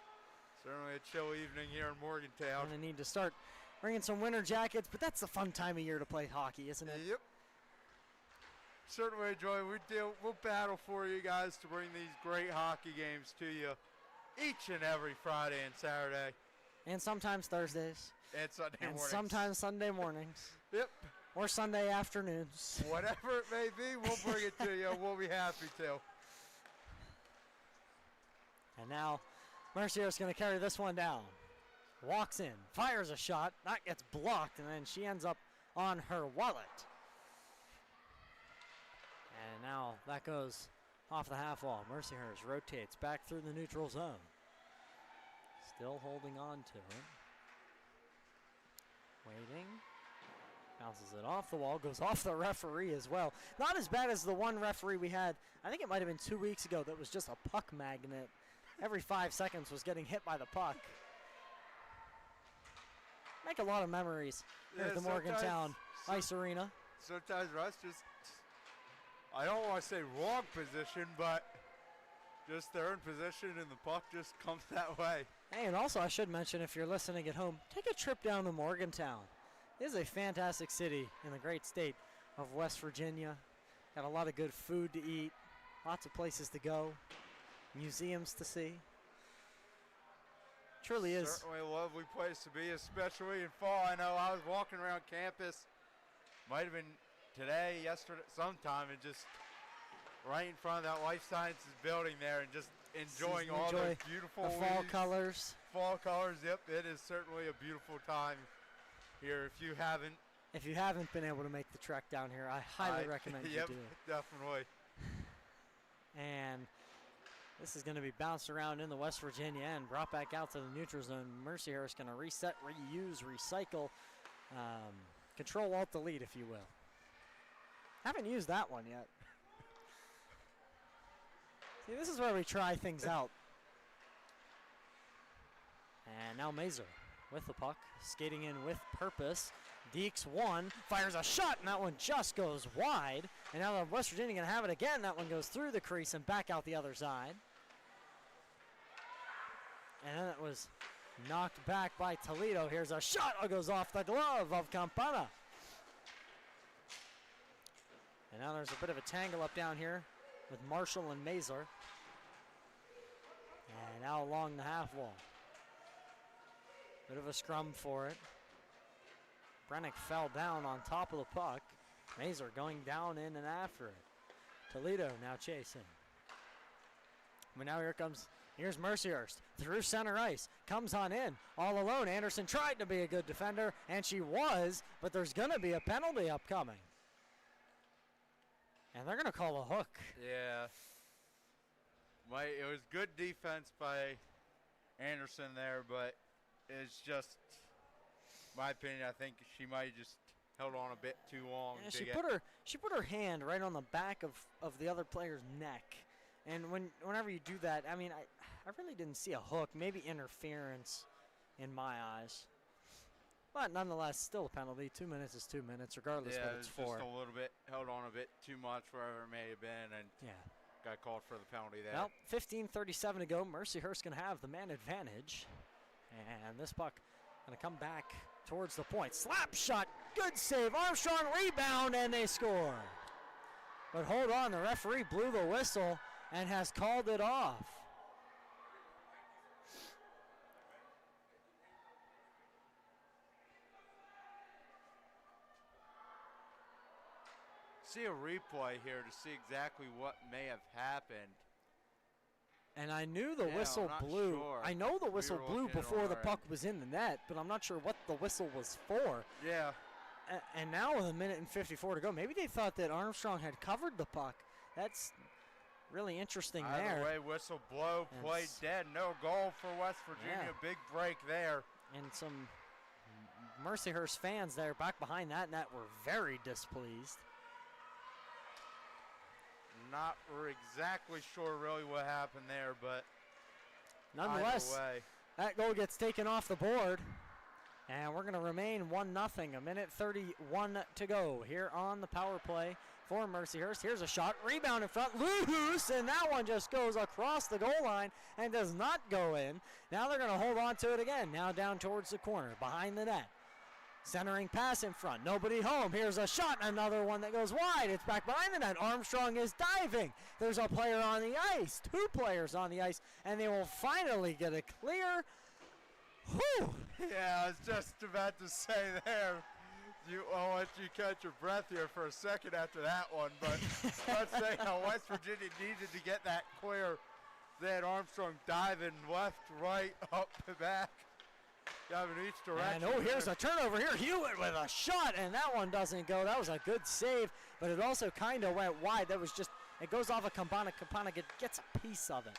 Certainly a chill evening here in Morgantown. Gonna need to start bringing some winter jackets, but that's the fun time of year to play hockey, isn't it? Yep. Certainly enjoy. We'll battle for you guys to bring these great hockey games to you each and every Friday and Saturday. And sometimes Thursdays. And Sunday mornings. And sometimes Sunday mornings. Yep. Or Sunday afternoons. Whatever it may be, we'll bring it to you. We'll be happy to. And now Mercyhurst going to carry this one down. Walks in, fires a shot, that gets blocked, and then she ends up on her wallet. And now that goes off the half wall. Mercyhurst rotates back through the neutral zone. Still holding on to it. Waiting. Bounces it off the wall, goes off the referee as well. Not as bad as the one referee we had, I think it might have been 2 weeks ago, that was just a puck magnet. Every 5 seconds was getting hit by the puck. Make a lot of memories here at the Morgantown Ice Arena. Sometimes Russ just, I don't want to say wrong position, but just they're in position and the puck just comes that way. Hey, and also I should mention, if you're listening at home, take a trip down to Morgantown. It is a fantastic city in the great state of West Virginia. Got a lot of good food to eat, lots of places to go, museums to see. Truly is. Certainly a lovely place to be, especially in fall. I know I was walking around campus, might have been today, yesterday, sometime, and just right in front of that Life Sciences building there and just enjoying all those beautiful the fall colors. Fall colors, yep. It is certainly a beautiful time here. If if you haven't been able to make the trek down here, I highly recommend you do. Definitely. And this is going to be bounced around in the West Virginia end, brought back out to the neutral zone. Mercyhurst going to reset, reuse, recycle, control alt delete, if you will. Haven't used that one yet. See, this is where we try things out. And now Mazer with the puck, skating in with purpose. Deeks one, fires a shot, and that one just goes wide. And now the West Virginia going to have it again. That one goes through the crease and back out the other side. And then it was knocked back by Toledo. Here's a shot. It goes off the glove of Campana. And now there's a bit of a tangle up down here with Marshall and Mazer. And now along the half wall. Bit of a scrum for it. Brennick fell down on top of the puck. Mazer going down in and after it. Toledo now chasing. But now here's Mercyhurst through center ice. Comes on in all alone. Anderson tried to be a good defender, and she was, but there's going to be a penalty upcoming. And they're going to call a hook. Yeah. It was good defense by Anderson there, but it's just, my opinion, I think she might have just held on a bit too long. Yeah, she put her hand right on the back of the other player's neck. And whenever you do that, I mean, I really didn't see a hook, maybe interference in my eyes. But nonetheless, still a penalty. 2 minutes is 2 minutes, regardless what it's for. Just a little bit, held on a bit too much wherever it may have been, and got called for the penalty there. Well, 15:37 to go. Mercyhurst can have the man advantage. And this puck going to come back towards the point. Slap shot, good save. Armstrong rebound, and they score. But hold on, the referee blew the whistle and has called it off. See a replay here to see exactly what may have happened. And I knew the whistle blew. Sure. I know the whistle blew before the puck was in the net, but I'm not sure what the whistle was for. Yeah. And now with 1:54 to go, maybe they thought that Armstrong had covered the puck. That's really interesting there. Either way, whistle blow, play dead. No goal for West Virginia. Yeah. Big break there. And some Mercyhurst fans there back behind that net were very displeased. Not exactly sure really what happened there, but nonetheless, that goal gets taken off the board. And we're going to remain 1-0, 1:31 to go here on the power play for Mercyhurst. Here's a shot, rebound in front, loose, and that one just goes across the goal line and does not go in. Now they're going to hold on to it again, now down towards the corner, behind the net. Centering pass in front, nobody home. Here's a shot, another one that goes wide. It's back behind the net. Armstrong is diving. There's a player on the ice, 2 players on the ice, and they will finally get it clear. Whew. Yeah, I was just about to say there. I'll let you catch your breath here for a second after that one, but let's say how West Virginia needed to get that clear. They had Armstrong diving left, right, up, and back. Diving each direction. And here's a turnover here. Hewitt with a shot, and that one doesn't go. That was a good save, but it also kind of went wide. That was just, it goes off of Campana. Campana gets a piece of it.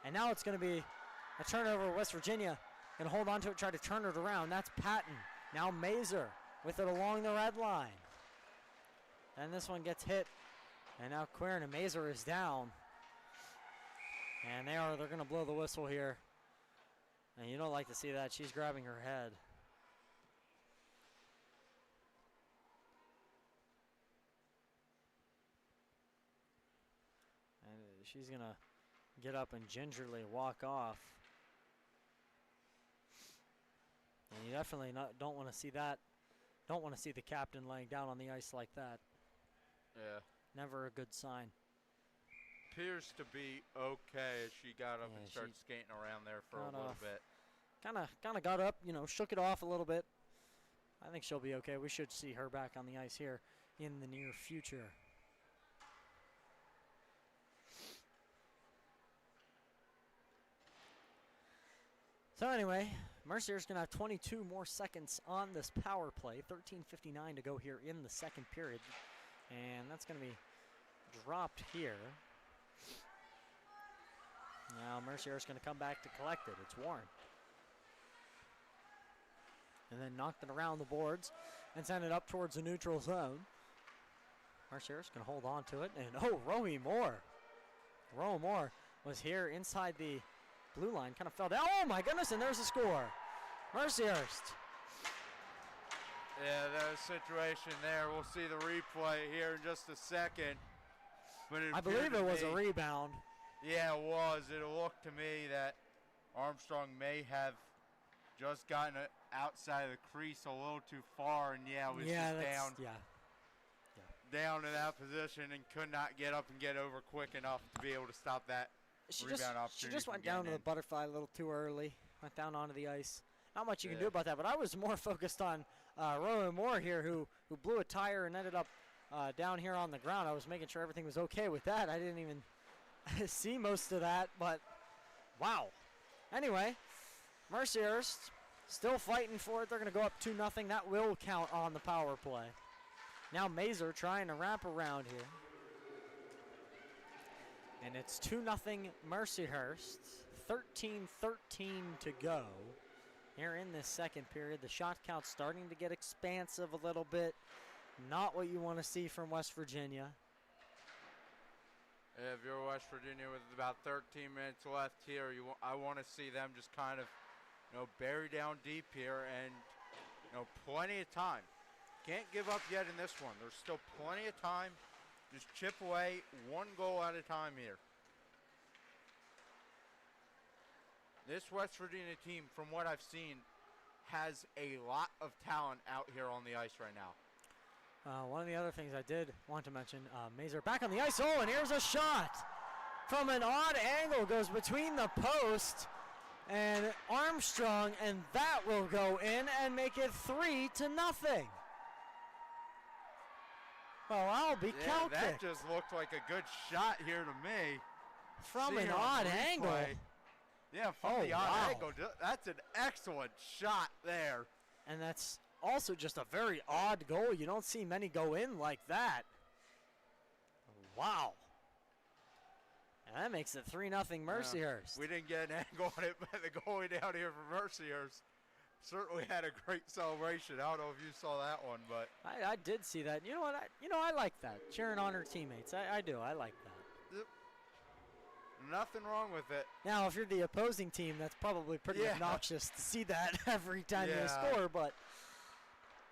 And now it's going to be a turnover. West Virginia going to hold on to it, try to turn it around. That's Patton. Now Mazer with it along the red line. And this one gets hit. And now Querin and Mazer is down. And they're going to blow the whistle here. And you don't like to see that. She's grabbing her head. And she's going to get up and gingerly walk off. And you definitely don't want to see that. Don't want to see the captain laying down on the ice like that. Yeah. Never a good sign. Appears to be okay as she got up and started skating around there for a little bit. Kind of got up, shook it off a little bit. I think she'll be okay. We should see her back on the ice here in the near future. So anyway, Mercier's going to have 22 more seconds on this power play. 13:59 to go here in the second period. And that's going to be dropped here. Now Mercyhurst going to come back to collect it. It's Warren. And then knocked it around the boards and sent it up towards the neutral zone. Mercyhurst going to hold on to it. And oh, Roe Moore. Roe Moore was here inside the blue line. Kind of fell down. Oh my goodness, and there's the score. Mercyhurst. Yeah, that situation there. We'll see the replay here in just a second. But I believe it was a rebound. Yeah, it was. It looked to me that Armstrong may have just gotten it outside of the crease a little too far, and was just down in that position and could not get up and get over quick enough to be able to stop that rebound opportunity. She just went down to the butterfly a little too early. Went down onto the ice. Not much you can do about that, but I was more focused on Rowan Moore here, who blew a tire and ended up down here on the ground. I was making sure everything was okay with that. I didn't even see most of that, but wow. Anyway, Mercyhurst still fighting for it. They're going to go up 2-0. That will count on the power play. Now Mazer trying to wrap around here. And it's 2-0 Mercyhurst. 13:13 to go here in this second period. The shot count starting to get expansive a little bit. Not what you want to see from West Virginia. If you're West Virginia with about 13 minutes left here, I want to see them just kind of, bury down deep here and, plenty of time. Can't give up yet in this one. There's still plenty of time. Just chip away, one goal at a time here. This West Virginia team, from what I've seen, has a lot of talent out here on the ice right now. One of the other things I did want to mention, Mazer back on the ice. Oh, and here's a shot from an odd angle. Goes between the post and Armstrong, and that will go in and make it 3-0. Well, I'll be cow that kicked. Just looked like a good shot here to me. From an odd angle. Yeah, from the odd angle. That's an excellent shot there. And that's also just a very odd goal. You don't see many go in like that. Wow. And that makes it 3-0 Mercyhurst. We didn't get an angle on it, but the goalie down here for Mercyhurst certainly had a great celebration. I don't know if you saw that one, but I did see that. You know what? I like that. Cheering on her teammates. I do. I like that. Yep. Nothing wrong with it. Now, if you're the opposing team, that's probably pretty obnoxious to see that every time you score. But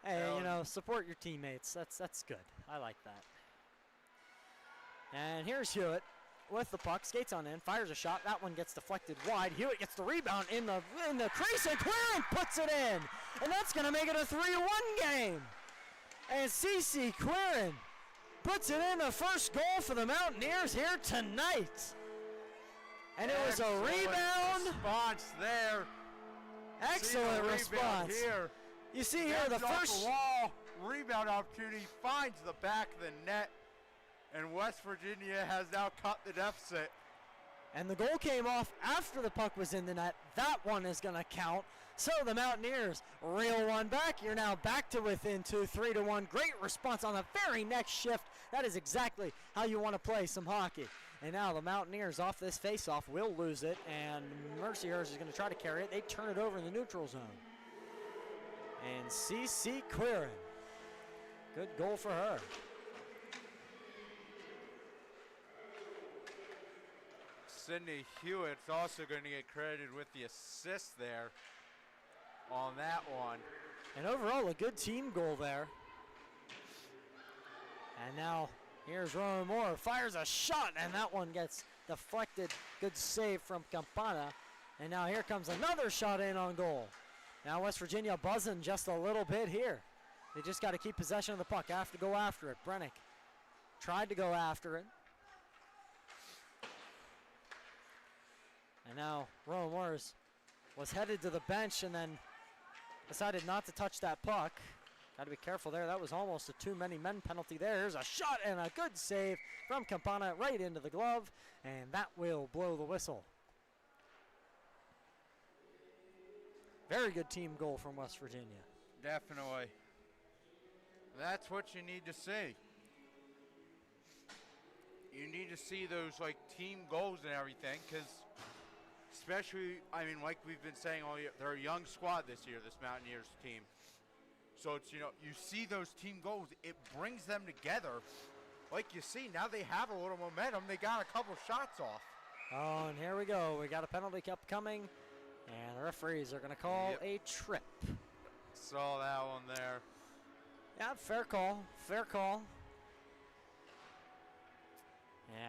hey, support your teammates. That's good. I like that. And here's Hewitt with the puck, skates on in, fires a shot. That one gets deflected wide. Hewitt gets the rebound in the crease, and Quirin puts it in, and that's going to make it a 3-1 game. And CC Quirin puts it in, the first goal for the Mountaineers here tonight. And it was a rebound. Response there. Excellent response. Here. You see here the first wall rebound opportunity finds the back of the net. And West Virginia has now cut the deficit. And the goal came off after the puck was in the net. That one is going to count. So the Mountaineers reel one back. You're now back to within 2, 3-1. Great response on the very next shift. That is exactly how you want to play some hockey. And now the Mountaineers off this faceoff will lose it. And Mercyhurst is going to try to carry it. They turn it over in the neutral zone. And CC Quirin. Good goal for her. Sydney Hewitt's also going to get credited with the assist there on that one. And overall, a good team goal there. And now here's Rowan Moore, fires a shot, and that one gets deflected. Good save from Campana. And now here comes another shot in on goal. Now West Virginia buzzing just a little bit here. They just got to keep possession of the puck. Have to go after it. Brennick tried to go after it. And now Rowan Moore was headed to the bench and then decided not to touch that puck. Got to be careful there. That was almost a too many men penalty there. Here's a shot and a good save from Campana right into the glove. And that will blow the whistle. Very good team goal from West Virginia. Definitely. That's what you need to see. You need to see those like team goals and everything, because especially, I mean, like we've been saying all year, they're a young squad this year, this Mountaineers team. So it's, you know, you see those team goals, it brings them together. Like you see, now they have a little momentum. They got a couple shots off. Oh, and here we go. We got a penalty cup coming, and the referees are going to call a trip. Saw that one there. Yeah, fair call. Fair call.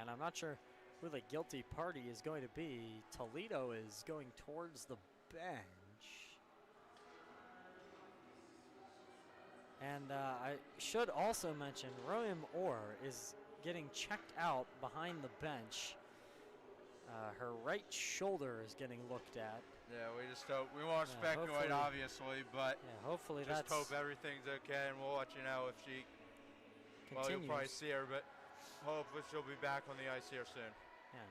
And I'm not sure who the guilty party is going to be. Toledo is going towards the bench. And I should also mention William Orr is getting checked out behind the bench. Her right shoulder is getting looked at. Yeah, we just hope. We won't speculate, obviously, but hopefully just hope everything's okay, and we'll let you know if she. Continues. Well, you'll probably see her, but hopefully she'll be back on the ice here soon. Yeah.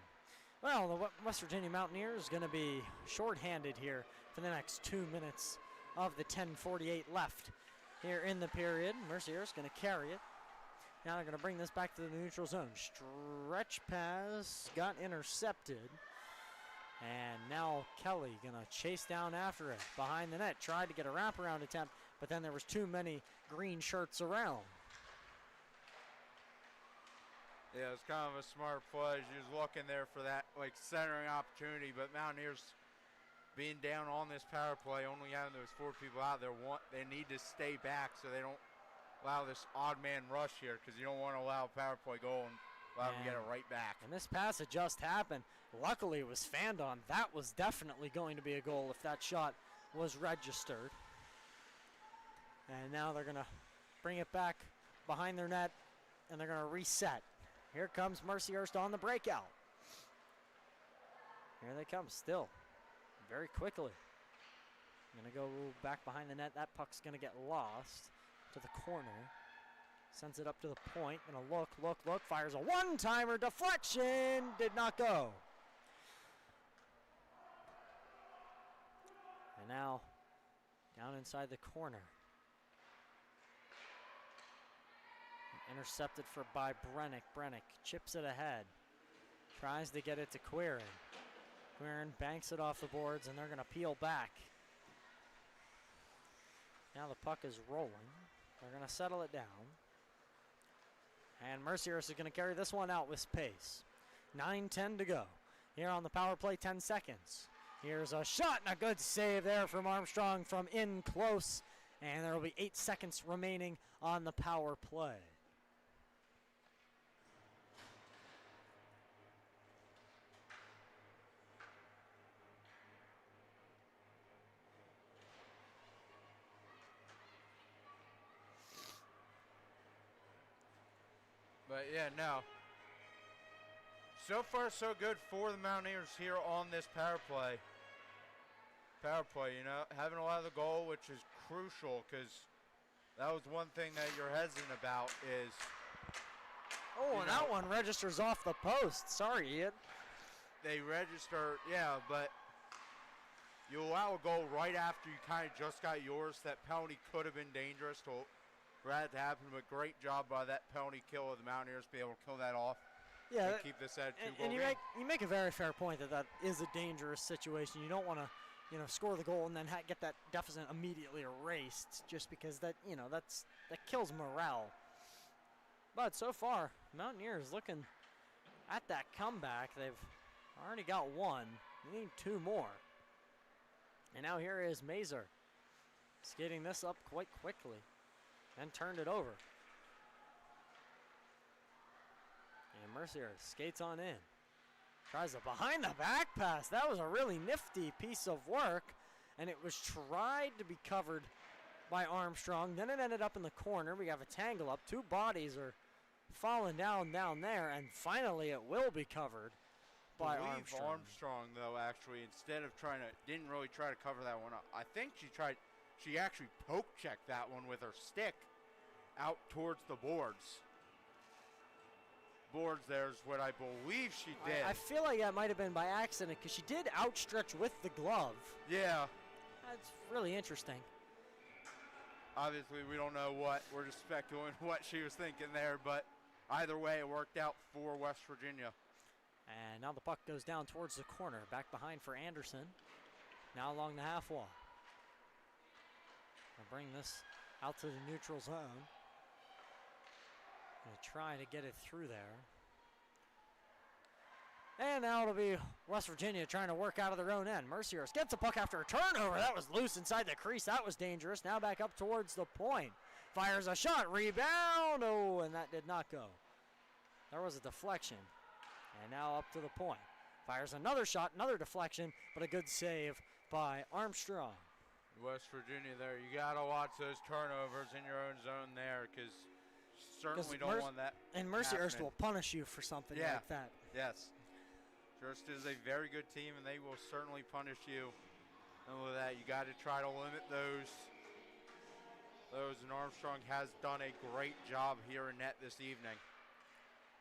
Well, the West Virginia Mountaineers is going to be shorthanded here for the next 2 minutes of the 10:48 left here in the period. Mercyhurst going to carry it. Now they're going to bring this back to the neutral zone. Stretch pass got intercepted. And now Kelly going to chase down after it. Behind the net, tried to get a wraparound attempt, but then there was too many green shirts around. Yeah, it's kind of a smart play. She was looking there for that like centering opportunity, but Mountaineers being down on this power play, only having those 4 people out there, they need to stay back so they don't allow this odd man rush here, because you don't want to allow a power play goal and allow them to get it right back. And this pass had just happened. Luckily, it was fanned on. That was definitely going to be a goal if that shot was registered. And now they're going to bring it back behind their net, and they're going to reset. Here comes Mercyhurst on the breakout. Here they come still, very quickly. Going to go back behind the net. That puck's going to get lost to the corner. Sends it up to the point. Going to look. Fires a one-timer. Deflection. Did not go. And now down inside the corner. Intercepted by Brennick. Brennick chips it ahead. Tries to get it to Quirin. Quirin banks it off the boards, and they're going to peel back. Now the puck is rolling. They're going to settle it down. And Mercyhurst is going to carry this one out with pace. 9:10 to go. Here on the power play, 10 seconds. Here's a shot and a good save there from Armstrong from in close. And there will be 8 seconds remaining on the power play. But yeah, no. So far, so good for the Mountaineers here on this power play. Power play, you know, having a lot of the goal, which is crucial, because that was one thing that you're hesitant about is. Oh, and that one registers off the post. Sorry, Ian. They register, yeah, but you allow a goal right after you kind of just got yours. That penalty could have been dangerous for that to happen, but great job by that penalty kill of the Mountaineers to be able to kill that off. Yeah, and keep this at a 2-goal and game. you make a very fair point that is a dangerous situation. You don't want to, score the goal and then get that deficit immediately erased just because that kills morale. But so far, Mountaineers looking at that comeback. They've already got one. They need 2 more. And now here is Mazer skating this up quite quickly and turned it over. And Mercyhurst skates on in. Tries a behind the back pass. That was a really nifty piece of work, and it was tried to be covered by Armstrong. Then it ended up in the corner. We have a tangle up. 2 bodies are falling down there, and finally it will be covered by Armstrong. Armstrong, though, actually, instead of didn't really try to cover that one up. I think she actually poke checked that one with her stick out towards the boards. There's what I believe she did. I feel like that might have been by accident because she did outstretch with the glove. Yeah. It's really interesting. Obviously, we don't know what. We're just speculating what she was thinking there, but either way, it worked out for West Virginia. And now the puck goes down towards the corner. Back behind for Anderson. Now along the half wall. I'll bring this out to the neutral zone. Gonna try to get it through there. And now it'll be West Virginia trying to work out of their own end. Mercyhurst gets the puck after a turnover. That was loose inside the crease. That was dangerous. Now back up towards the point. Fires a shot. Rebound. Oh, and that did not go. There was a deflection. And now up to the point. Fires another shot, another deflection, but a good save by Armstrong. West Virginia there, you got to watch those turnovers in your own zone there, because certainly don't want that. And Mercyhurst will punish you for something like that. Yes. Mercyhurst is a very good team, and they will certainly punish you. And with that, you got to try to limit those. And Armstrong has done a great job here in net this evening.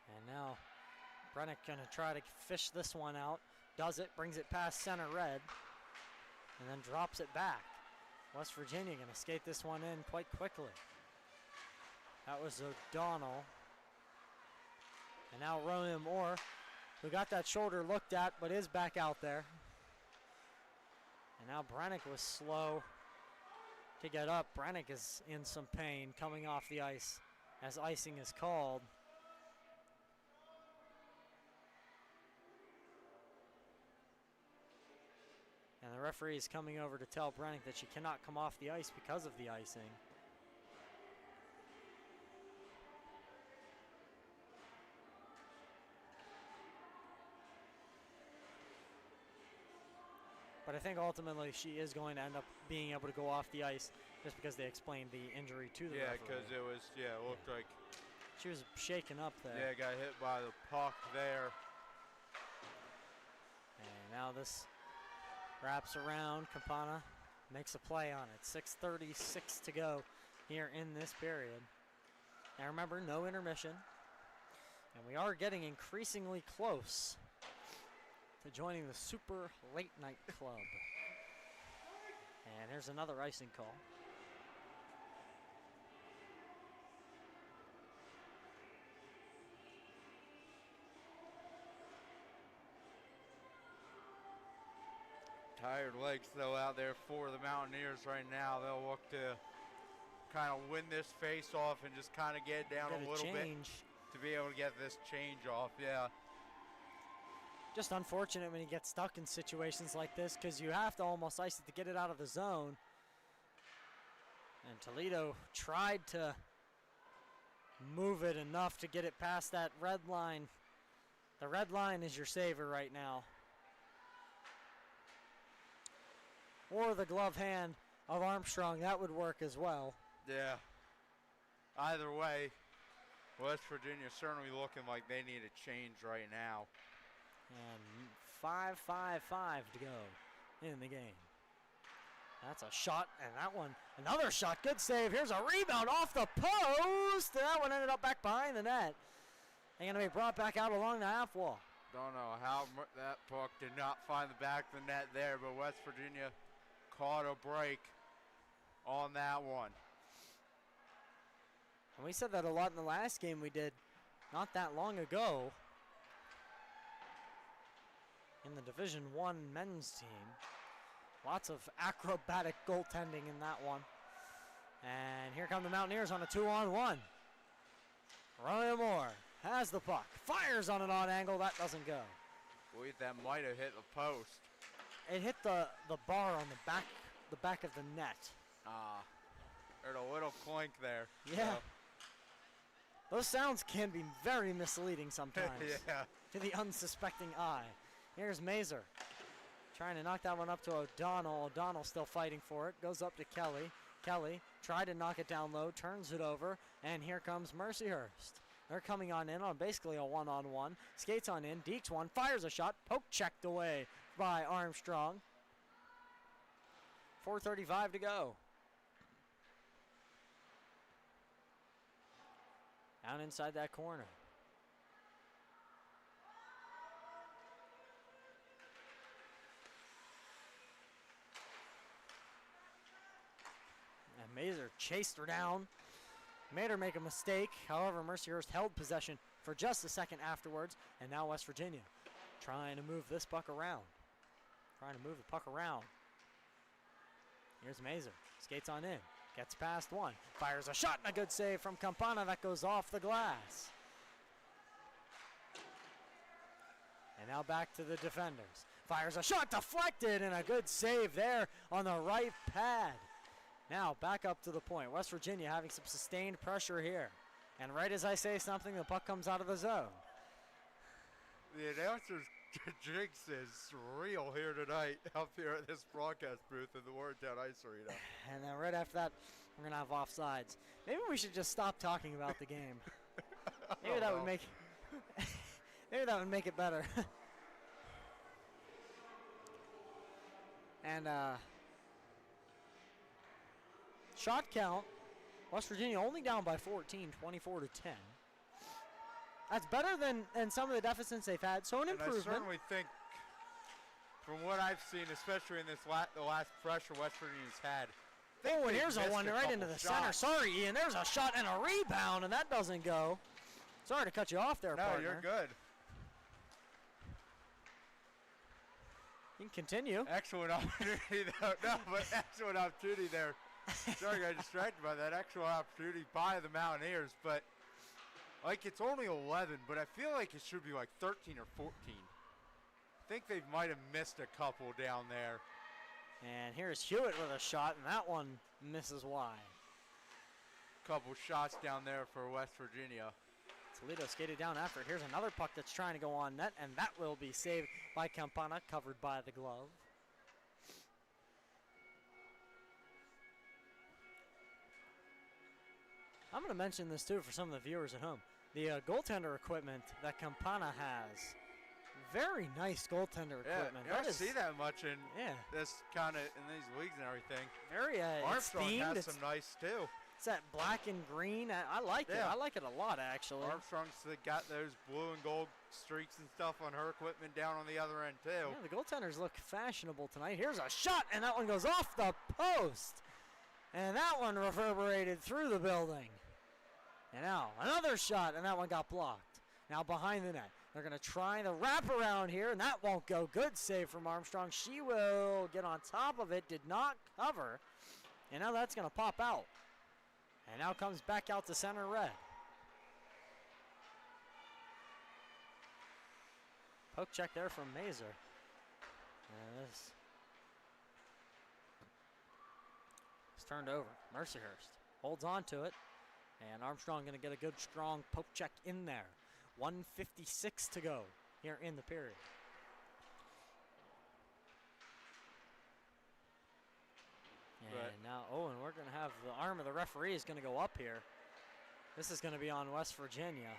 And now Brennick going to try to fish this one out. Does it, brings it past center red, and then drops it back. West Virginia going to skate this one in quite quickly. That was O'Donnell. And now Ronan Moore, who got that shoulder looked at, but is back out there. And now Brennick was slow to get up. Brennick is in some pain coming off the ice as icing is called. And the referee is coming over to tell Brennick that she cannot come off the ice because of the icing. But I think ultimately she is going to end up being able to go off the ice just because they explained the injury to the referee. Yeah, because it was, it looked like she was shaken up there. Yeah, got hit by the puck there. And now this wraps around. Campana makes a play on it. 6:36 to go here in this period. Now remember, no intermission. And we are getting increasingly close to joining the Super Late Night Club. And here's another icing call. Tired legs, though, out there for the Mountaineers right now. They'll look to kind of win this face-off and just kind of get down a little bit to be able to get this change off. Yeah. Just unfortunate when you get stuck in situations like this because you have to almost ice it to get it out of the zone. And Toledo tried to move it enough to get it past that red line. The red line is your saver right now. Or the glove hand of Armstrong, that would work as well. Yeah. Either way, West Virginia certainly looking like they need a change right now. And 5:55 to go in the game. That's a shot, and that one, another shot, good save. Here's a rebound off the post. That one ended up back behind the net. And going to be brought back out along the half wall. Don't know how that puck did not find the back of the net there, but West Virginia caught a break on that one. And we said that a lot in the last game we did not that long ago in the Division I men's team. Lots of acrobatic goaltending in that one. And here come the Mountaineers on a 2-on-1. Ronan Moore has the puck, fires on an odd angle, that doesn't go. Wait, that might have hit the post. It hit the bar on the back of the net. There's a little clink there. Yeah. So. Those sounds can be very misleading sometimes to the unsuspecting eye. Here's Mazer trying to knock that one up to O'Donnell. O'Donnell still fighting for it. Goes up to Kelly. Kelly tried to knock it down low, turns it over, and here comes Mercyhurst. They're coming on in on basically a one-on-one. Skates on in, dekes one, fires a shot, poke checked away by Armstrong. 4:35 to go. Down inside that corner. Mazer chased her down, made her make a mistake. However, Mercyhurst held possession for just a second afterwards, and now West Virginia trying to move this puck around. Trying to move the puck around. Here's Mazer, skates on in, gets past one, fires a shot and a good save from Campana that goes off the glass. And now back to the defenders. Fires a shot, deflected, and a good save there on the right pad. Now back up to the point. West Virginia having some sustained pressure here. And right as I say something, the puck comes out of the zone. The announcer's jinx is real here tonight up here at this broadcast booth in the Warrentown Ice Arena. And then right after that, we're going to have offsides. Maybe we should just stop talking about the game. Maybe that would make maybe that would make it better. And shot count, West Virginia only down by 14, 24-10. That's better than some of the deficits they've had, so an improvement. I certainly think, from what I've seen, especially in this the last pressure West Virginia's had. Oh, and here's a one right into the center. Sorry, Ian, there's a shot and a rebound, and that doesn't go. Sorry to cut you off there, partner. No, you're good. You can continue. Excellent opportunity, though. No, but excellent opportunity there. Sorry, I got distracted by that. Excellent opportunity by the Mountaineers, but like it's only 11, but I feel like it should be like 13 or 14. I think they might have missed a couple down there. And here's Hewitt with a shot, and that one misses wide. Couple shots down there for West Virginia. Toledo skated down after it. Here's another puck that's trying to go on net, and that will be saved by Campana, covered by the glove. I'm going to mention this too for some of the viewers at home. The goaltender equipment that Campana has, very nice goaltender equipment. You don't see that much in this kind of in these leagues and everything. Very Armstrong themed. has some nice too. It's that black and green. I like it. I like it a lot, actually. Armstrong's got those blue and gold streaks and stuff on her equipment down on the other end too. Yeah, the goaltenders look fashionable tonight. Here's a shot, and that one goes off the post. And that one reverberated through the building. And now another shot, and that one got blocked. Now behind the net. They're going to try the wraparound here, and that won't go. Good save from Armstrong. She will get on top of it, did not cover. And now that's going to pop out. And now comes back out to center red. Poke check there from Mazer. And this is turned over. Mercyhurst holds on to it. And Armstrong going to get a good, strong poke check in there. 1:56 to go here in the period. And now, and we're going to have the arm of the referee is going to go up here. This is going to be on West Virginia.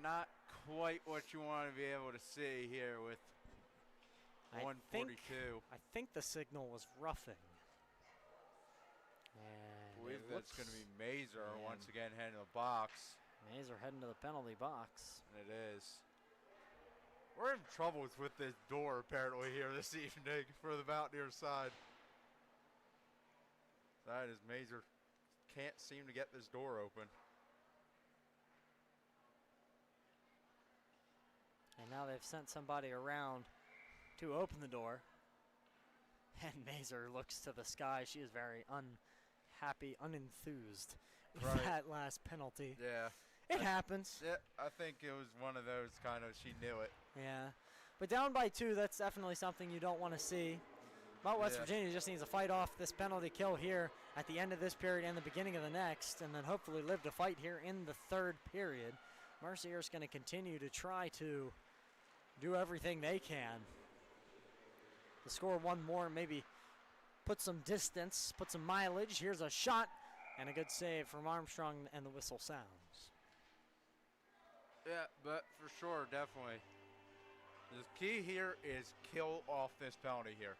Not quite what you want to be able to see here with 142. I think the signal was roughing. I believe that's going to be Mazer once again heading to the box. Mazer heading to the penalty box. It is. We're in troubles with this door apparently here this evening for the Mountaineer side. That is Mazer can't seem to get this door open. And now they've sent somebody around to open the door. And Mazer looks to the sky. She is very unhappy, unenthused with that last penalty. Yeah. It happens. Yeah, I think it was one of those kind of, she knew it. Yeah. But down by 2, that's definitely something you don't want to see. But West Virginia just needs to fight off this penalty kill here at the end of this period and the beginning of the next, and then hopefully live to fight here in the third period. Mercyhurst going to continue to try to do everything they can to score one more, maybe put some distance, put some mileage. Here's a shot and a good save from Armstrong, and the whistle sounds. Yeah, but for sure, definitely. The key here is kill off this penalty here.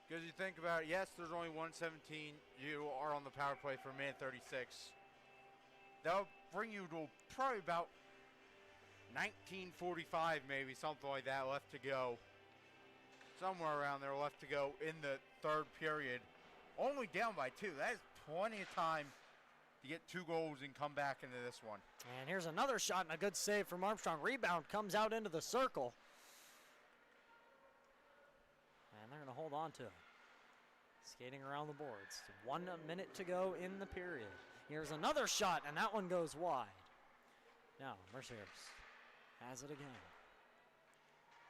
Because you think about it, yes, there's only 117. You are on the power play for a minute 36. That'll bring you to probably about 19:45, maybe, something like that left to go. somewhere around there left to go in the third period. Only down by 2. That is plenty of time to get 2 goals and come back into this one. And here's another shot and a good save from Armstrong. Rebound comes out into the circle. And they're going to hold on to it. Skating around the boards. 1 minute to go in the period. Here's another shot, and that one goes wide. Now, Mercyhurst has it again.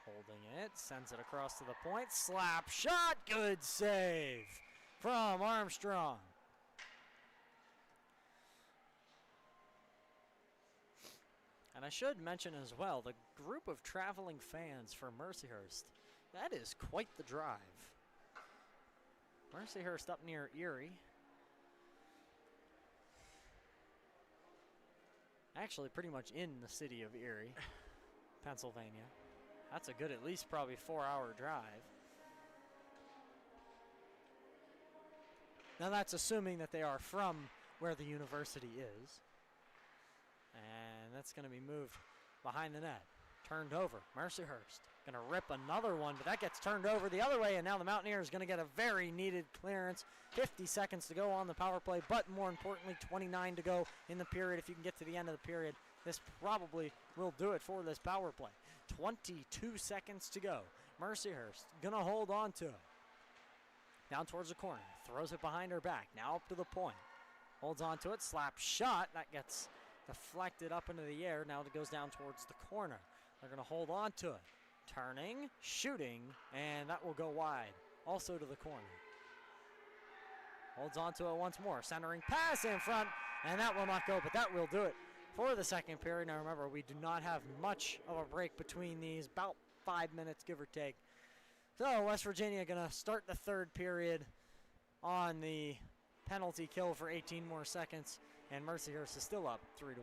Holding it, sends it across to the point. Slap shot, good save from Armstrong. And I should mention as well, the group of traveling fans for Mercyhurst, that is quite the drive. Mercyhurst up near Erie. Actually, pretty much in the city of Erie, Pennsylvania. That's a good, at least probably 4-hour drive. Now that's assuming that they are from where the university is. And that's going to be moved behind the net. Turned over. Mercyhurst going to rip another one, but that gets turned over the other way, and now the Mountaineers going to get a very needed clearance. 50 seconds to go on the power play, but more importantly, 29 to go in the period. If you can get to the end of the period, this probably will do it for this power play. 22 seconds to go. Mercyhurst going to hold on to it. Down towards the corner. Throws it behind her back. Now up to the point. Holds on to it. Slap shot. That gets deflected up into the air. Now it goes down towards the corner. They're going to hold on to it. Turning, shooting, and that will go wide. Also to the corner. Holds on to it once more. Centering pass in front, and that will not go, but that will do it for the second period. Now remember, we do not have much of a break between these, about 5 minutes, give or take. So West Virginia going to start the third period on the penalty kill for 18 more seconds, and Mercyhurst is still up 3-1.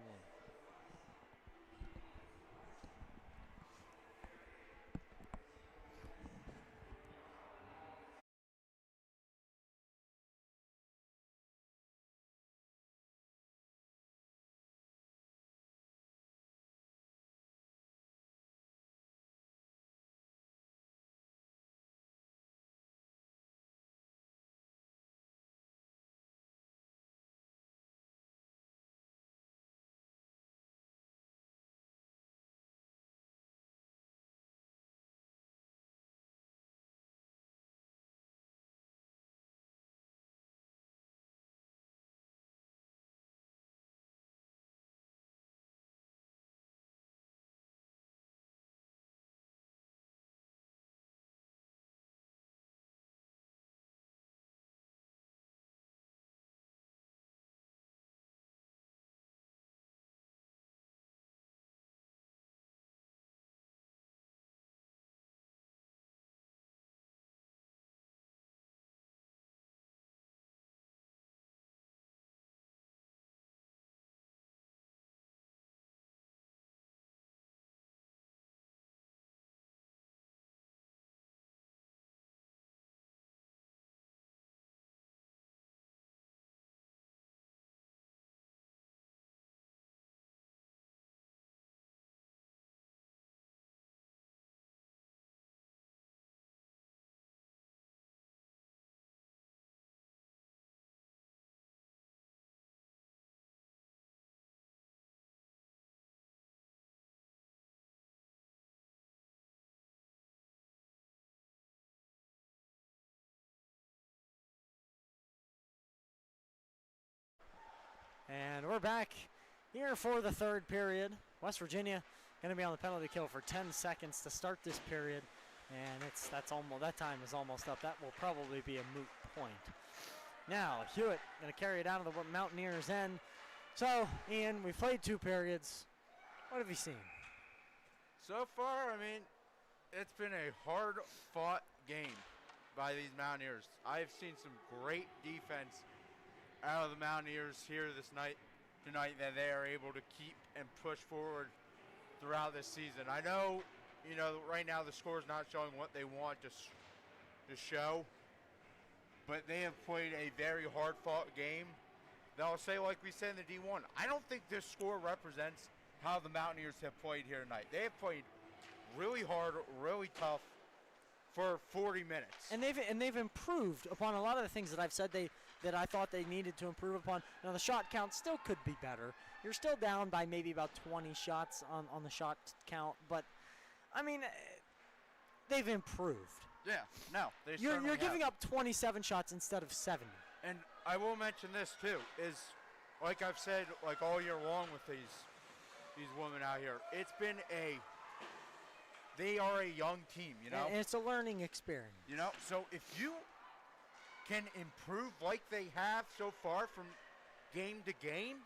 And we're back here for the third period. West Virginia going to be on the penalty kill for 10 seconds to start this period, and that time is almost up. That will probably be a moot point. Now Hewitt going to carry it down to the Mountaineers' end. So Ian, we've played 2 periods. What have you seen? So far, I mean, it's been a hard-fought game by these Mountaineers. I've seen some great defense out of the Mountaineers here tonight that they are able to keep and push forward throughout this season. I know, right now the score is not showing what they want to show, but they have played a very hard-fought game. I'll say, like we said in the D1, I don't think this score represents how the Mountaineers have played here tonight. They have played really hard, really tough, for 40 minutes. And they've improved upon a lot of the things that I've said that I thought they needed to improve upon. Now the shot count still could be better. You're still down by maybe about 20 shots on the shot count, but I mean, they've improved. Yeah, no, they You're giving have. up 27 shots instead of 70. And I will mention this too, is like I've said like all year long with these women out here, they are a young team, you know? And it's a learning experience. You know, so if you can improve like they have so far from game to game,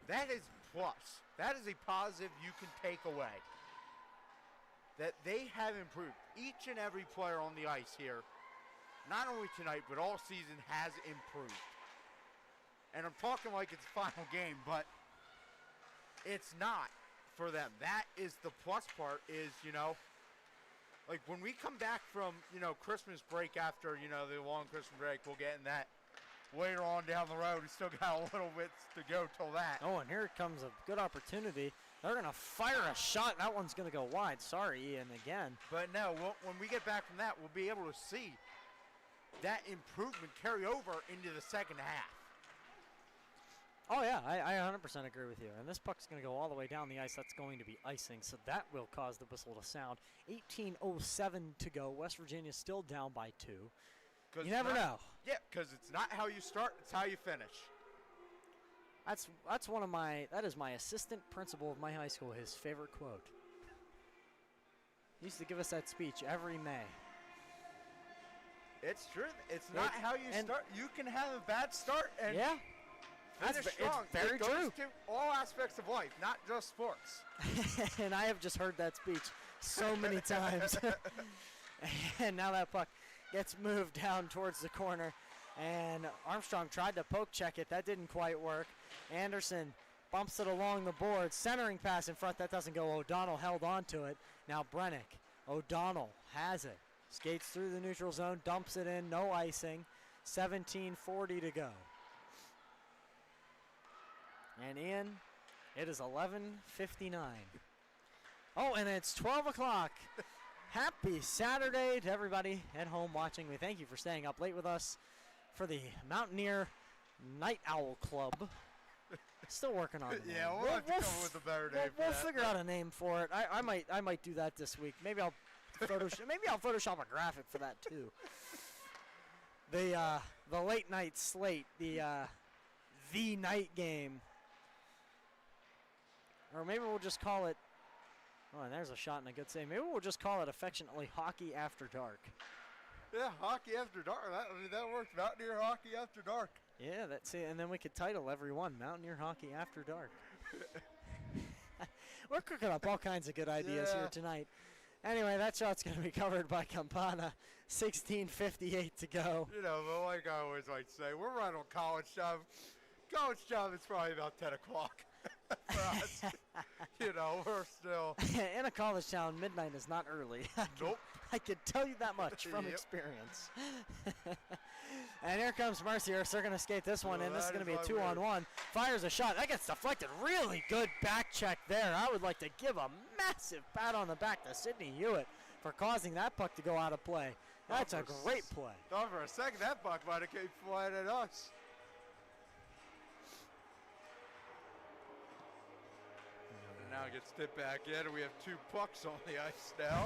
that is plus. That is a positive you can take away. That they have improved. Each and every player on the ice here, not only tonight, but all season has improved. And I'm talking like it's final game, but it's not for them. That is the plus part is, you know, like when we come back from, you know, Christmas break after, you know, the long Christmas break, we'll get in that later on down the road. We still got a little bit to go till that. Oh, and here comes a good opportunity. They're going to fire a shot. That one's going to go wide. Sorry, Ian, again. But no, when we get back from that, we'll be able to see that improvement carry over into the second half. Oh, yeah, I 100% agree with you. And this puck's going to go all the way down the ice. That's going to be icing, so that will cause the whistle to sound. 18:07 to go. West Virginia still down by 2. You never know. Yeah, because it's not how you start, it's how you finish. That is my assistant principal of my high school, his favorite quote. He used to give us that speech every May. It's true. It's not how you start. You can have a bad start and yeah. finish strong. It's very it goes true. to all aspects of life, not just sports. And I have just heard that speech so many times. And now that puck gets moved down towards the corner. And Armstrong tried to poke check it. That didn't quite work. Anderson bumps it along the board. Centering pass in front. That doesn't go. O'Donnell held on to it. Now Brennick. O'Donnell has it. Skates through the neutral zone. Dumps it in. No icing. 17:40 to go. And in, it is 11:59. Oh, and it's 12 o'clock. Happy Saturday to everybody at home watching. We thank you for staying up late with us for the Mountaineer Night Owl Club. Still working on it. Yeah, we'll have to come up with a better name. We'll figure out a name for it. I might do that this week. Maybe I'll Photoshop a graphic for that too. The late night slate, the night game. Or maybe we'll just call it, oh, and there's a shot and a good save. Maybe we'll just call it affectionately Hockey After Dark. Yeah, Hockey After Dark. That works. Mountaineer Hockey After Dark. Yeah, that's it. And then we could title every one Mountaineer Hockey After Dark. We're cooking up all kinds of good ideas here tonight. Anyway, that shot's going to be covered by Campana. 16:58 to go. You know, but like I always like to say, we're running on college job. College job is probably about 10 o'clock. For us, you know, we're still in a college town. Midnight is not early. Nope. I can tell you that much from experience. And here comes Mercyhurst. They're going to skate this one in. This is going to be a 2-on-1. Fires a shot. That gets deflected. Really good back check there. I would like to give a massive pat on the back to Sidney Hewitt for causing that puck to go out of play. That's a great play. Thought for a second that puck might have came flying at us. Now it gets tipped back in, and we have 2 pucks on the ice now.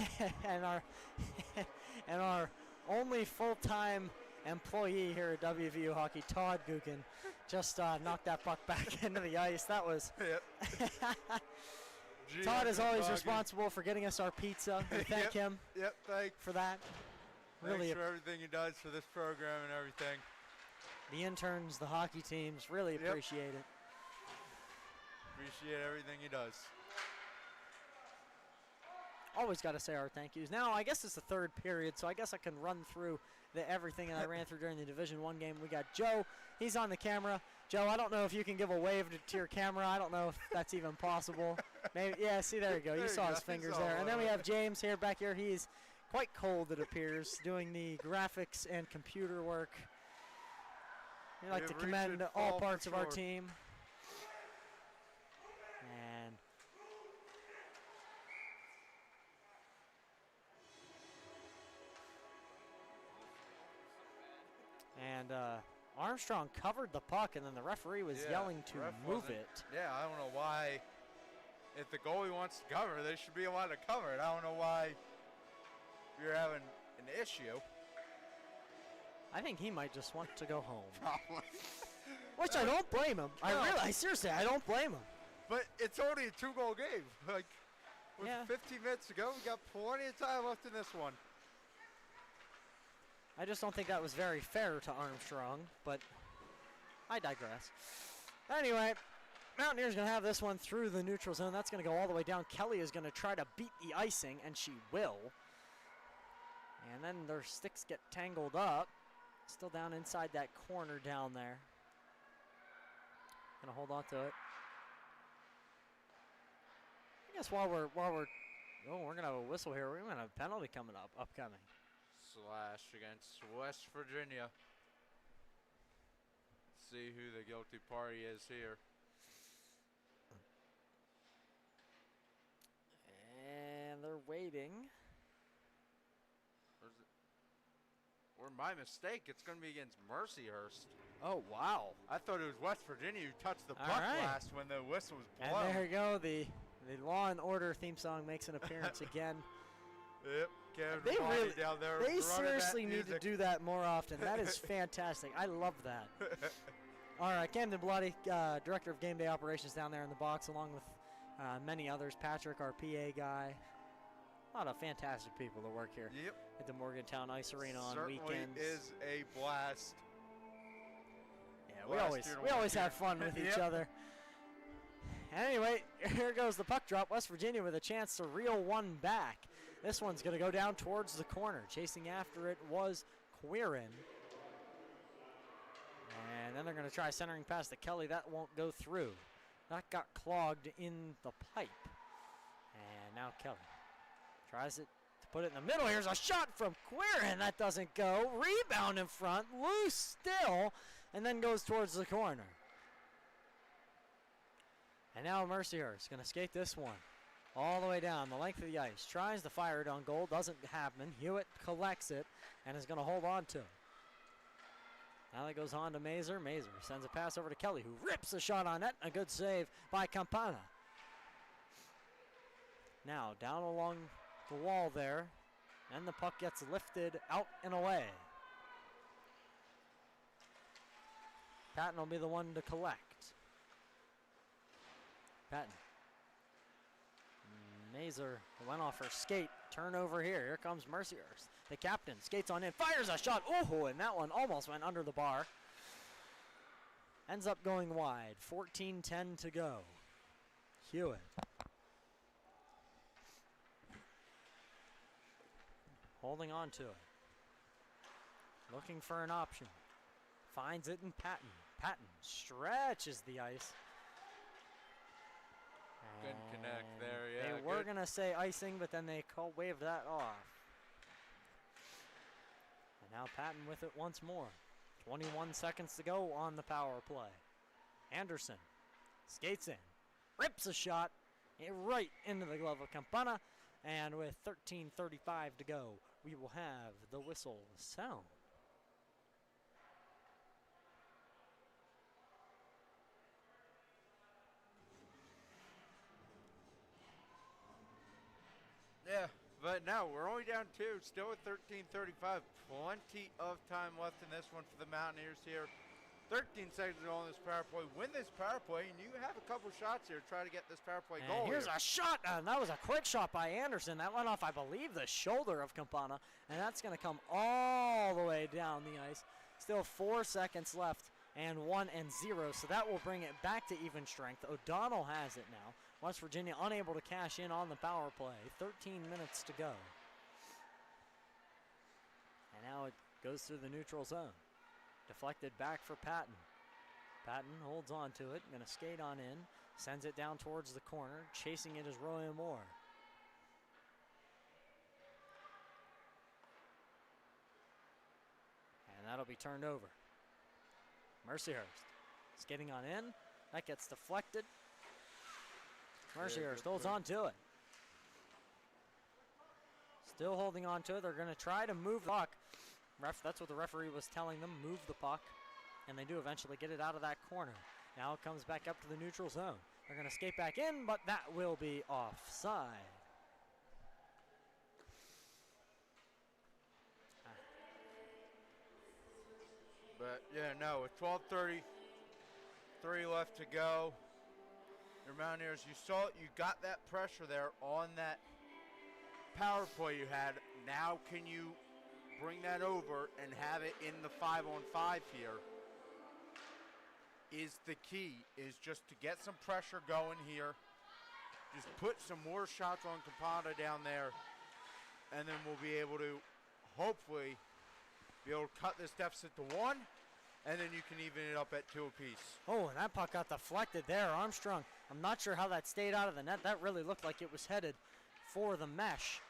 and our only full-time employee here at WVU Hockey, Todd Gukin, just knocked that puck back into the ice. That was. Todd is always responsible for getting us our pizza. We thank him. Thanks for that. Really for everything he does for this program and everything. The interns, the hockey teams, really appreciate it. Appreciate everything he does. Always got to say our thank yous. Now, I guess it's the third period, so I guess I can run through everything that I ran through during the Division I game. We got Joe. He's on the camera. Joe, I don't know if you can give a wave to your camera. I don't know if that's even possible. Maybe. Yeah, see, there you go. You saw his fingers there. And then we have James here, back here. He's quite cold, it appears, doing the graphics and computer work. We'd like to commend all parts of our team. And And Armstrong covered the puck, and then the referee was yelling to move it. Yeah, I don't know why. If the goalie wants to cover, they should be allowed to cover it. I don't know why you're having an issue. I think he might just want to go home. Probably. Which I don't blame him. No. Seriously, I don't blame him. But it's only a 2-goal game. Like, with 15 minutes to go, we got plenty of time left in this one. I just don't think that was very fair to Armstrong, but I digress. Anyway, Mountaineers going to have this one through the neutral zone. That's going to go all the way down. Kelly is going to try to beat the icing, and she will. And then their sticks get tangled up. Still down inside that corner down there. Going to hold on to it. I guess while we're we're going to have a whistle here. We're going to have a penalty coming up, upcoming. Slash against West Virginia. Let's see who the guilty party is here. And they're waiting. Or my mistake, it's going to be against Mercyhurst. Oh, wow. I thought it was West Virginia who touched the puck last when the whistle was blown. And there you go. The Law and Order theme song makes an appearance again. Yep. They seriously need to do that more often. That is fantastic. I love that. All right, Camden Bloody, Director of Game Day Operations down there in the box, along with many others. Patrick, our PA guy. A lot of fantastic people that work here at the Morgantown Ice Arena on weekends. Certainly is a blast. Yeah, we always have fun with each other. Anyway, here goes the puck drop. West Virginia with a chance to reel one back. This one's going to go down towards the corner. Chasing after it was Quirin. And then they're going to try centering past to Kelly. That won't go through. That got clogged in the pipe. And now Kelly tries it to put it in the middle. Here's a shot from Quirin. That doesn't go. Rebound in front. Loose still. And then goes towards the corner. And now Mercyhurst is going to skate this one all the way down the length of the ice. Tries to fire it on goal. Doesn't happen. Hewitt collects it and is going to hold on to it. Now that goes on to Mazer. Mazer sends a pass over to Kelly, who rips a shot on net. A good save by Campana. Now down along the wall there. And the puck gets lifted out and away. Patton will be the one to collect. Patton. Mazer went off her skate. Turnover here. Here comes Mercyhurst. The captain skates on in. Fires a shot. Oh, and that one almost went under the bar. Ends up going wide. 14-10 to go. Hewitt. Holding on to it. Looking for an option. Finds it in Patton. Patton stretches the ice. Good connect there, yeah. They were going to say icing, but then they waved that off. And now Patton with it once more. 21 seconds to go on the power play. Anderson skates in. Rips a shot right into the glove of Campana. And with 13:35 to go, we will have the whistle sound. Yeah, but now we're only down 2, still at 13:35. Plenty of time left in this one for the Mountaineers here. 13 seconds to go on this power play. Win this power play, and you have a couple shots here to try to get this power play goal. Here's a shot, and that was a quick shot by Anderson. That went off, I believe, the shoulder of Campana, and that's going to come all the way down the ice. Still 4 seconds left, and 1-0, so that will bring it back to even strength. O'Donnell has it now. West Virginia unable to cash in on the power play. 13 minutes to go. And now it goes through the neutral zone. Deflected back for Patton. Patton holds on to it. Going to skate on in. Sends it down towards the corner. Chasing it is Roy Moore. And that'll be turned over. Mercyhurst skating on in. That gets deflected. Mercyhurst holds on to it. Still holding on to it. They're going to try to move the puck. That's what the referee was telling them, move the puck, and they do eventually get it out of that corner. Now it comes back up to the neutral zone. They're going to skate back in, but that will be offside. But yeah, no, with 12:33 left to go, your Mountaineers, you saw it, you got that pressure there on that power play you had. Now can you bring that over and have it in the 5-on-5 here? Is the key, is just to get some pressure going here. Just put some more shots on Campana down there, and then we'll be able to hopefully be able to cut this deficit to 1, and then you can even it up at 2 apiece. Oh, and that puck got deflected there. Armstrong, I'm not sure how that stayed out of the net. That really looked like it was headed for the mesh.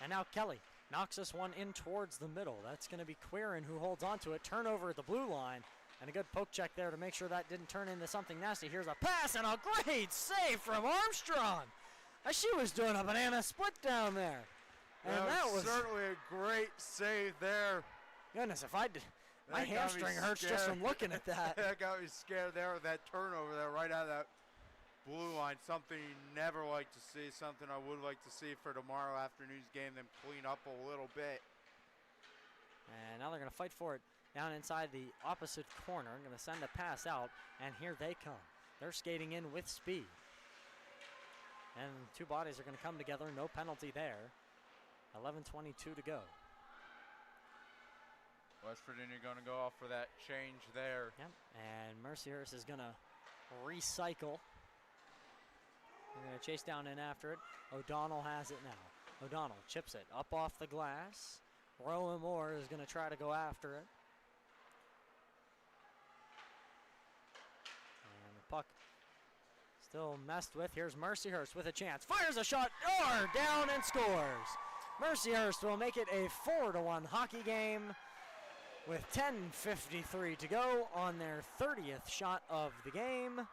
And now Kelly knocks this one in towards the middle. That's going to be Quirin who holds on to it. Turnover at the blue line. And a good poke check there to make sure that didn't turn into something nasty. Here's a pass and a great save from Armstrong. She was doing a banana split down there. And that was certainly a great save there. Goodness, if I did, my hamstring hurts just from looking at that. That got me scared there with that turnover there right out of that blue line. Something you never like to see, something I would like to see for tomorrow afternoon's game, them clean up a little bit. And now they're going to fight for it down inside the opposite corner. I'm going to send a pass out, and here they come. They're skating in with speed. And two bodies are going to come together, no penalty there. 11:22 to go. West Virginia going to go off for that change there. Yep, and Mercyhurst is going to recycle. They're going to chase down in after it. O'Donnell has it now. O'Donnell chips it up off the glass. Rowan Moore is going to try to go after it. And the puck still messed with. Here's Mercyhurst with a chance. Fires a shot. Down and scores. Mercyhurst will make it a 4-1 hockey game with 10:53 to go on their 30th shot of the game.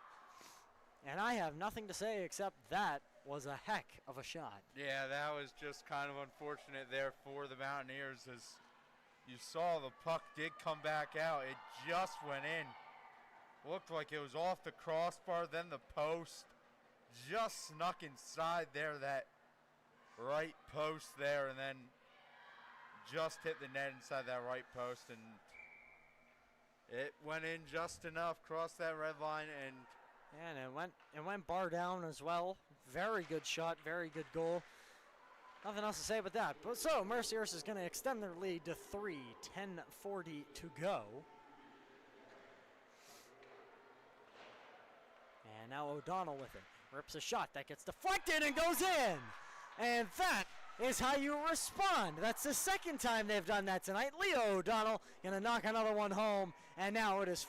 And I have nothing to say except that was a heck of a shot. Yeah, that was just kind of unfortunate there for the Mountaineers. As you saw, the puck did come back out. It just went in. Looked like it was off the crossbar, then the post. Just snuck inside there, that right post there, and then just hit the net inside that right post, and it went in just enough, crossed that red line, and it went bar down as well. Very good shot, very good goal. Nothing else to say but that. But so Mercyhurst is going to extend their lead to 3, 10:40 to go. And now O'Donnell with it. Rips a shot that gets deflected and goes in. And that is how you respond. That's the second time they've done that tonight. Leo O'Donnell going to knock another one home. And now it is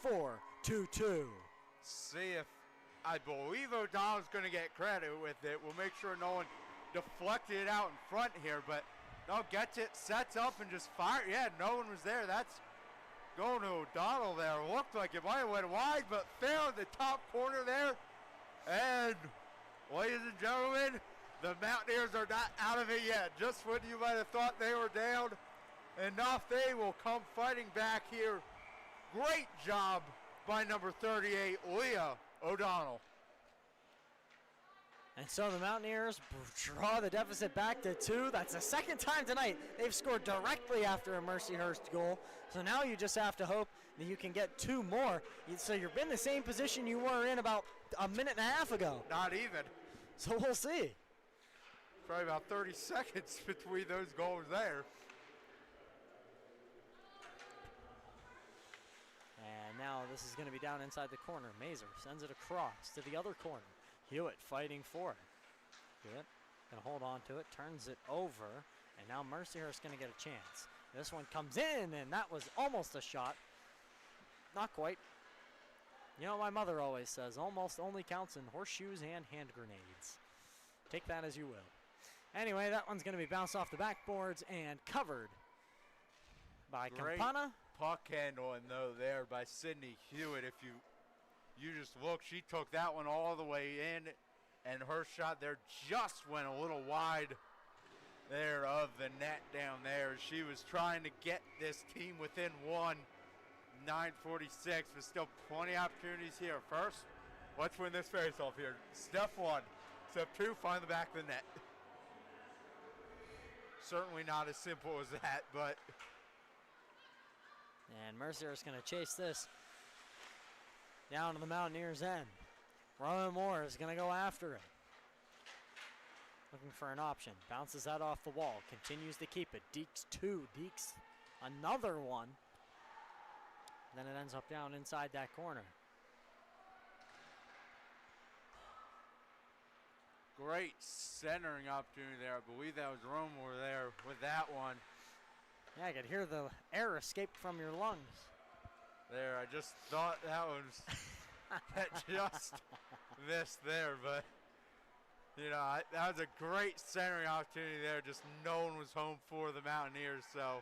4-2-2. See if I believe O'Donnell's going to get credit with it. We'll make sure no one deflected it out in front here. But no, gets it, sets up, and just fire. Yeah, no one was there. That's going to O'Donnell there. Looked like it might have went wide, but found the top corner there. And, ladies and gentlemen, the Mountaineers are not out of it yet. Just when you might have thought they were down, enough, they will come fighting back here. Great job by number 38, Leah O'Donnell. And so the Mountaineers draw the deficit back to 2. That's the second time tonight they've scored directly after a Mercyhurst goal. So now you just have to hope that you can get 2 more. So you're in the same position you were in about a minute and a half ago. Not even. So we'll see. Probably about 30 seconds between those goals there. And now this is going to be down inside the corner. Mazer sends it across to the other corner. Hewitt fighting for it. Hewitt going to hold on to it, turns it over, and now Mercyhurst going to get a chance. This one comes in, and that was almost a shot. Not quite. You know, my mother always says, almost only counts in horseshoes and hand grenades. Take that as you will. Anyway, that one's going to be bounced off the backboards and covered by Campana. Puck handling, though, there by Sydney Hewitt. If you just look, she took that one all the way in, and her shot there just went a little wide. there of the net down there. She was trying to get this team within one. 9:46, but still plenty of opportunities here. First, let's win this face-off here. Step one. Step two, find the back of the net. Certainly not as simple as that, but. And Mercier is going to chase this down to the Mountaineers' end. Rowan Moore is going to go after it. Looking for an option. Bounces that off the wall. Continues to keep it. Deeks 2. Deeks another one. Then it ends up down inside that corner. Great centering opportunity there. I believe that was Romore there with that one. Yeah, I could hear the air escape from your lungs. There, I just thought that was that just missed there, but you know, that was a great centering opportunity there. Just no one was home for the Mountaineers, so.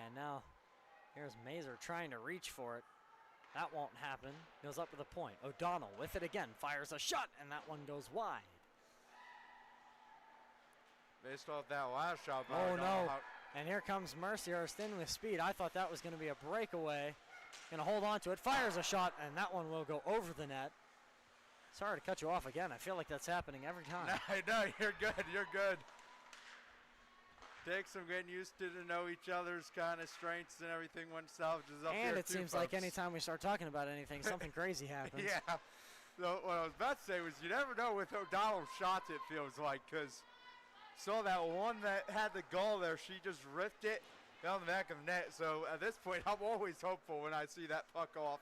And now here's Mazer trying to reach for it. That won't happen. Goes up to the point. O'Donnell with it again. Fires a shot, and that one goes wide. Based off that last shot. Oh, no. And here comes Mercyhurst in with speed. I thought that was going to be a breakaway. Going to hold on to it. Fires a shot, and that one will go over the net. Sorry to cut you off again. I feel like that's happening every time. No, you're good. You're good. Takes some getting used to know each other's kind of strengths and everything when salvages up here. And it seems like anytime we start talking about anything, something crazy happens. Yeah. So what I was about to say was you never know with O'Donnell's shots, it feels like, because saw that one that had the goal there. She just ripped it down the back of the net. So at this point, I'm always hopeful when I see that puck go off.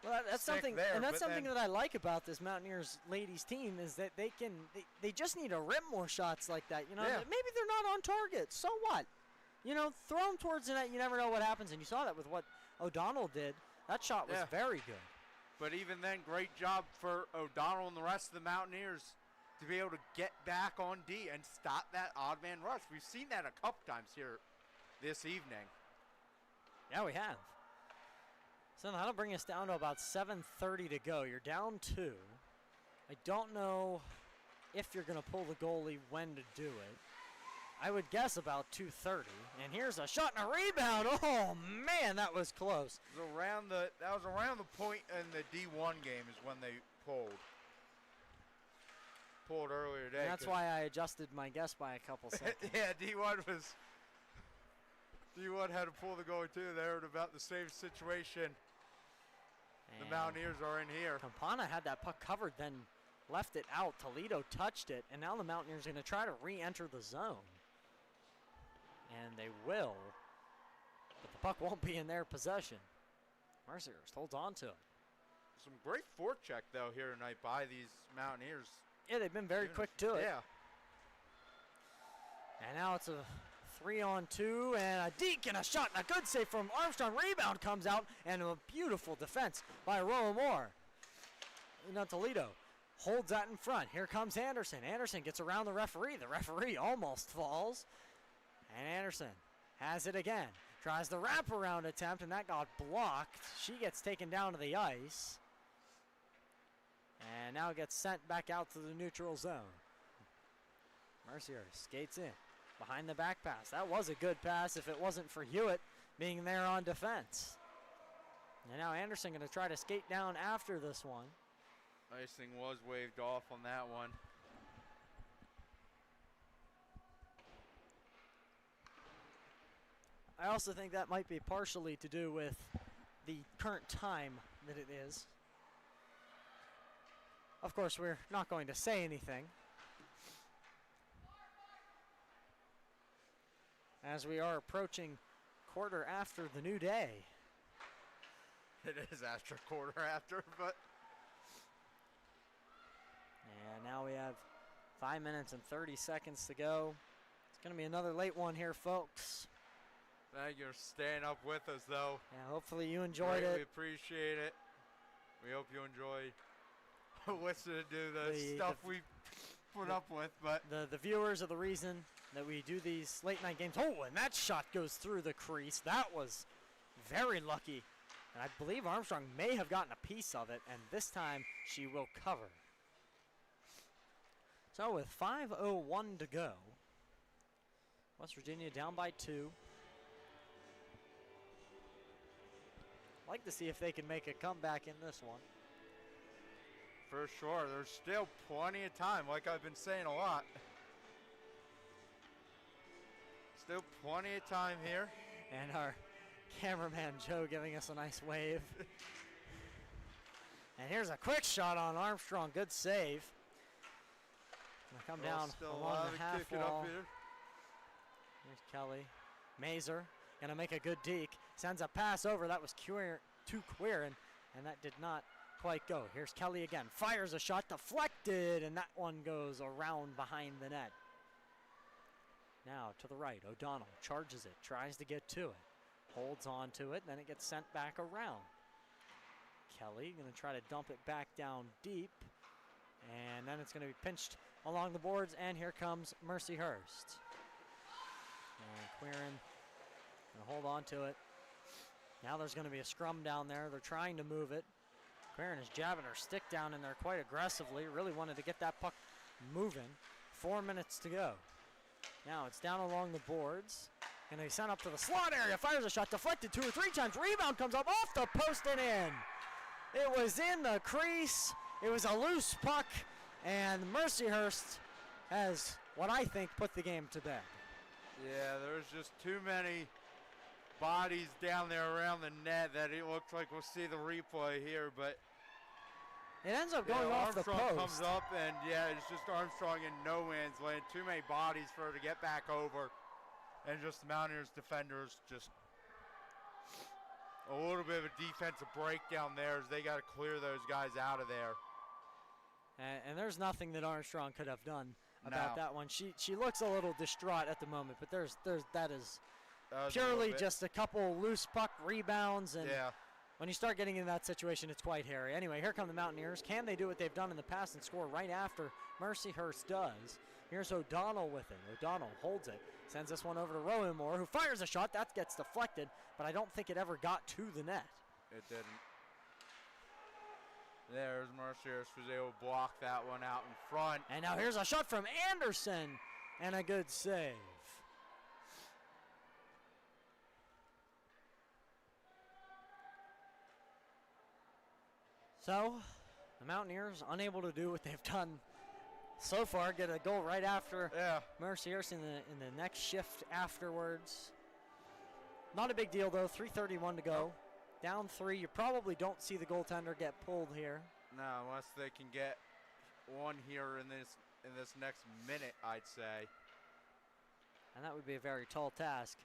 Well, that's something, there, and that's something that I like about this Mountaineers ladies team is that they just need to rip more shots like that. You know, yeah. Maybe they're not on target. So what? You know, throw them towards the net. You never know what happens, and you saw that with what O'Donnell did. That shot was very good. But even then, great job for O'Donnell and the rest of the Mountaineers to be able to get back on D and stop that odd man rush. We've seen that a couple times here this evening. Yeah, we have. So that'll bring us down to about 7:30 to go. You're down 2. I don't know if you're going to pull the goalie when to do it. I would guess about 2:30. And here's a shot and a rebound. Oh, man, that was close. That was around the point in the D1 game is when they pulled. Pulled earlier today. And that's why I adjusted my guess by a couple seconds. Yeah, D1 had to pull the goalie too. They're in about the same situation. And the Mountaineers are in here. Campana had that puck covered, then left it out. Toledo touched it, and now the Mountaineers are going to try to re-enter the zone. And they will, but the puck won't be in their possession. Mercyhurst holds on to it. Some great forecheck, though, here tonight by these Mountaineers. Yeah, they've been very quick to it. Yeah. And now it's a 3-on-2, and a deke and a shot, and a good save from Armstrong. Rebound comes out, and a beautiful defense by Roa Moore. Now Toledo holds that in front. Here comes Anderson. Anderson gets around the referee. The referee almost falls. And Anderson has it again. Tries the wraparound attempt, and that got blocked. She gets taken down to the ice. And now gets sent back out to the neutral zone. Mercier skates in. Behind the back pass. That was a good pass if it wasn't for Hewitt being there on defense. And now Anderson going to try to skate down after this one. Icing was waved off on that one. I also think that might be partially to do with the current time that it is. Of course, we're not going to say anything, as we are approaching quarter after the new day. It is after quarter after, but. And now we have 5 minutes and 30 seconds to go. It's going to be another late one here, folks. Thank you for staying up with us, though. Yeah, hopefully you enjoyed it. We appreciate it. We hope you enjoyed listening to the stuff we put up with. But the viewers are the reason that we do these late night games. Oh, and that shot goes through the crease. That was very lucky. And I believe Armstrong may have gotten a piece of it, and this time she will cover. So with 5:01 to go, West Virginia down by 2. I'd like to see if they can make a comeback in this one. For sure. There's still plenty of time, like I've been saying a lot. Still plenty of time here. And our cameraman Joe giving us a nice wave. And here's a quick shot on Armstrong. Good save. Gonna come down along the half wall. Here's Kelly. Mazer gonna make a good deke. Sends a pass over. That was to Quirin, and that did not quite go. Here's Kelly again. Fires a shot, deflected, and that one goes around behind the net. Now to the right, O'Donnell charges it, tries to get to it. Holds on to it, then it gets sent back around. Kelly gonna try to dump it back down deep, and then it's gonna be pinched along the boards, and here comes Mercyhurst. And Quirin gonna hold on to it. Now there's gonna be a scrum down there. They're trying to move it. Quirin is jabbing her stick down in there quite aggressively. Really wanted to get that puck moving. 4 minutes to go. Now it's down along the boards. And they sent up to the slot area. Fires a shot, deflected 2 or 3 times. Rebound comes up off the post and in. It was in the crease. It was a loose puck. And Mercyhurst has, what I think, put the game to bed. Yeah, there's just too many bodies down there around the net that it looks like we'll see the replay here, but it ends up going off the post. Armstrong comes up, and yeah, it's just Armstrong in no man's land. Too many bodies for her to get back over. And just the Mountaineers defenders just a little bit of a defensive breakdown there as they got to clear those guys out of there. And there's nothing that Armstrong could have done about that one. She looks a little distraught at the moment, but that is purely just a couple loose puck rebounds, and when you start getting in that situation, it's quite hairy. Anyway, here come the Mountaineers. Can they do what they've done in the past and score right after Mercyhurst does? Here's O'Donnell with it. O'Donnell holds it, sends this one over to Rowanmore, who fires a shot. That gets deflected, but I don't think it ever got to the net. It didn't. There's Mercyhurst, was able to block that one out in front. And now here's a shot from Anderson, and a good save. So, the Mountaineers unable to do what they've done so far, get a goal right after Mercyhurst in the next shift afterwards. Not a big deal though, 3:31 to go. Down 3, you probably don't see the goaltender get pulled here. No, unless they can get one here in this next minute, I'd say. And that would be a very tall task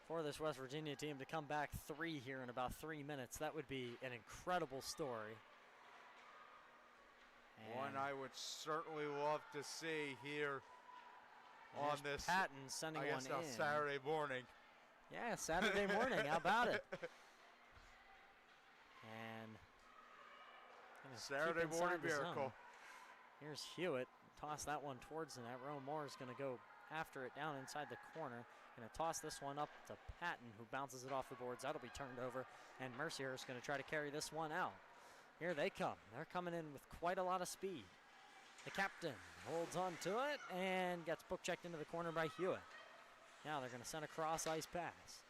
for this West Virginia team to come back 3 here in about 3 minutes. That would be an incredible story. One I would certainly love to see here on this. Patton sending one in. Saturday morning. Yeah, Saturday morning. How about it? And Saturday morning miracle. Here's Hewitt. Toss that one towards the net. Rowan Moore is going to go after it down inside the corner. Going to toss this one up to Patton, who bounces it off the boards. That'll be turned over. And Mercyhurst is going to try to carry this one out. Here they come. They're coming in with quite a lot of speed. The captain holds on to it and gets poke checked into the corner by Hewitt. Now they're going to send a cross ice pass.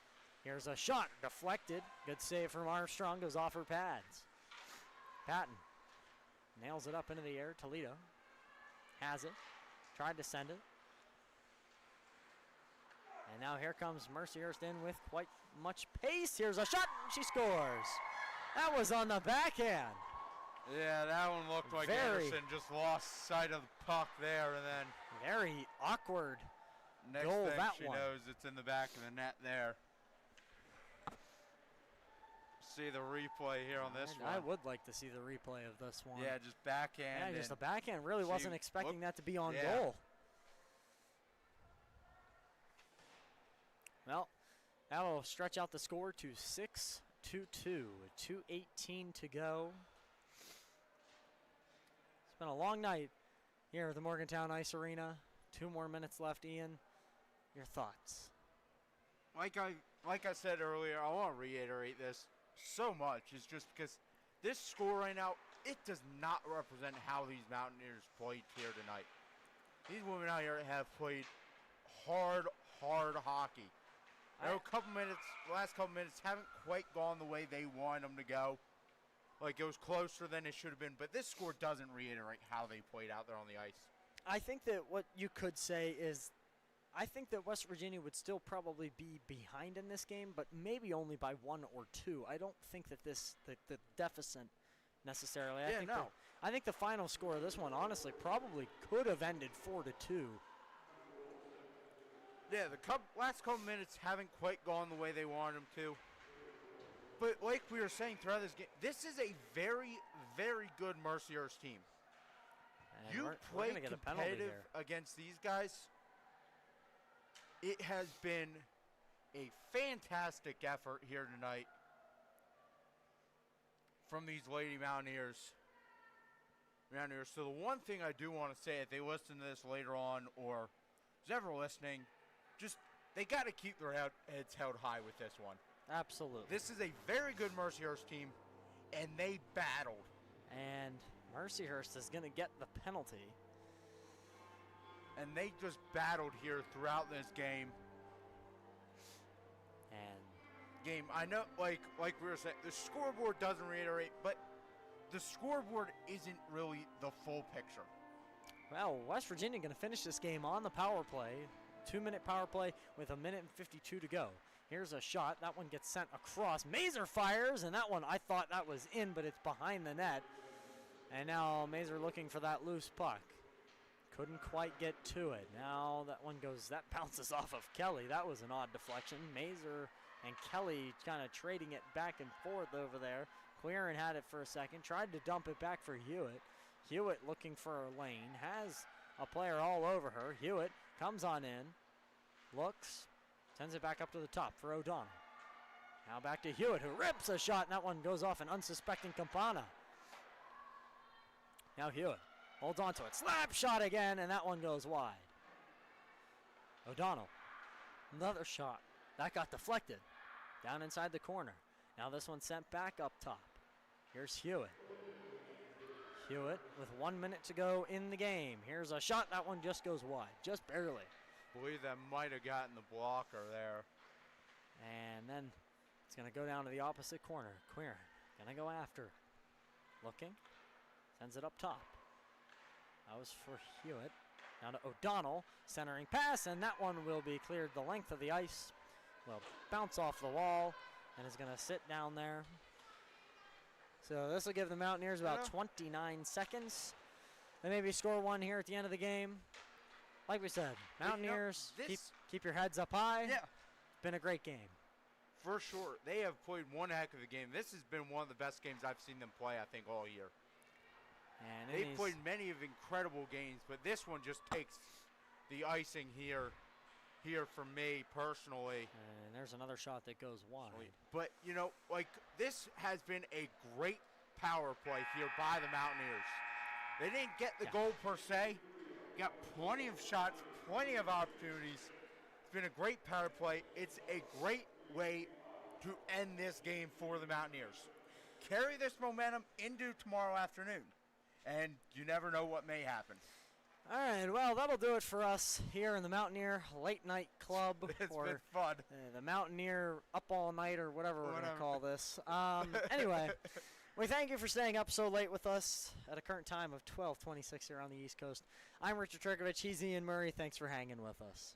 Here's a shot, deflected. Good save from Armstrong, goes off her pads. Patton nails it up into the air. Toledo has it, tried to send it. And now here comes Mercyhurst in with quite much pace. Here's a shot, and she scores. That was on the backhand. Yeah, that one looked like Anderson just lost sight of the puck there, and then very awkward next goal. Thing that she one knows it's in the back of the net there. See the replay here on this one. I would like to see the replay of this one. Yeah, just backhand. Yeah, just the backhand. Really wasn't expecting that to be on goal. Well, that'll stretch out the score to 6-2-2. 2:18 to go. It's been a long night here at the Morgantown Ice Arena. 2 more minutes left. Ian, your thoughts? Like I said earlier, I want to reiterate this so much. It's just because this score right now, it does not represent how these Mountaineers played here tonight. These women out here have played hard hockey. I know the last couple minutes haven't quite gone the way they want them to go. Like, it was closer than it should have been, but this score doesn't reiterate how they played out there on the ice. I think that what you could say is, I think that West Virginia would still probably be behind in this game, but maybe only by 1 or 2. I don't think that the deficit necessarily. I think the final score of this one, honestly, probably could have ended 4-2. Yeah, the last couple minutes haven't quite gone the way they wanted them to. But like we were saying throughout this game, this is a very, very good Mercyhurst team. And you play competitive against these guys. It has been a fantastic effort here tonight from these Lady Mountaineers. So the one thing I do want to say, if they listen to this later on or is ever listening, just they got to keep their heads held high with this one. Absolutely. This is a very good Mercyhurst team, and they battled. And Mercyhurst is going to get the penalty. And they just battled here throughout this game. I know, like we were saying, the scoreboard doesn't reiterate, but the scoreboard isn't really the full picture. Well, West Virginia going to finish this game on the power play. 2-minute power play with 1:52 to go. Here's a shot. That one gets sent across. Mazer fires, and that one, I thought that was in, but it's behind the net. And now Mazer looking for that loose puck. Couldn't quite get to it. Now that one that bounces off of Kelly. That was an odd deflection. Mazer and Kelly kind of trading it back and forth over there. Queeran had it for a second. Tried to dump it back for Hewitt. Hewitt looking for a lane. Has a player all over her. Hewitt comes on in. Looks. Sends it back up to the top for O'Donnell. Now back to Hewitt, who rips a shot, and that one goes off an unsuspecting Campana. Now Hewitt holds on to it. Slap shot again, and that one goes wide. O'Donnell. Another shot. That got deflected. Down inside the corner. Now this one sent back up top. Here's Hewitt. Hewitt with 1 minute to go in the game. Here's a shot. That one just goes wide. Just barely. I believe that might have gotten the blocker there. And then it's going to go down to the opposite corner. Queer going to go after. Looking. Sends it up top. That was for Hewitt. Now to O'Donnell. Centering pass. And that one will be cleared the length of the ice. Will bounce off the wall. And is going to sit down there. So this will give the Mountaineers about 29 seconds. They maybe score one here at the end of the game. Like we said, Mountaineers, keep your heads up high. Yeah. It's been a great game. For sure. They have played one heck of a game. This has been one of the best games I've seen them play, I think, all year. And they've played many of incredible games, but this one just takes the icing here for me personally. And there's another shot that goes wide. But, you know, like, this has been a great power play here by the Mountaineers. They didn't get the goal per se. Got plenty of shots, plenty of opportunities. It's been a great power play. It's a great way to end this game for the Mountaineers. Carry this momentum into tomorrow afternoon, and you never know what may happen. All right, well, that'll do it for us here in the Mountaineer Late Night Club. It's been fun. The Mountaineer Up All Night, or whatever we're going to call this. Anyway, we thank you for staying up so late with us at a current time of 12:26 here on the East Coast. I'm Richard Trickovich. He's Ian Murray. Thanks for hanging with us.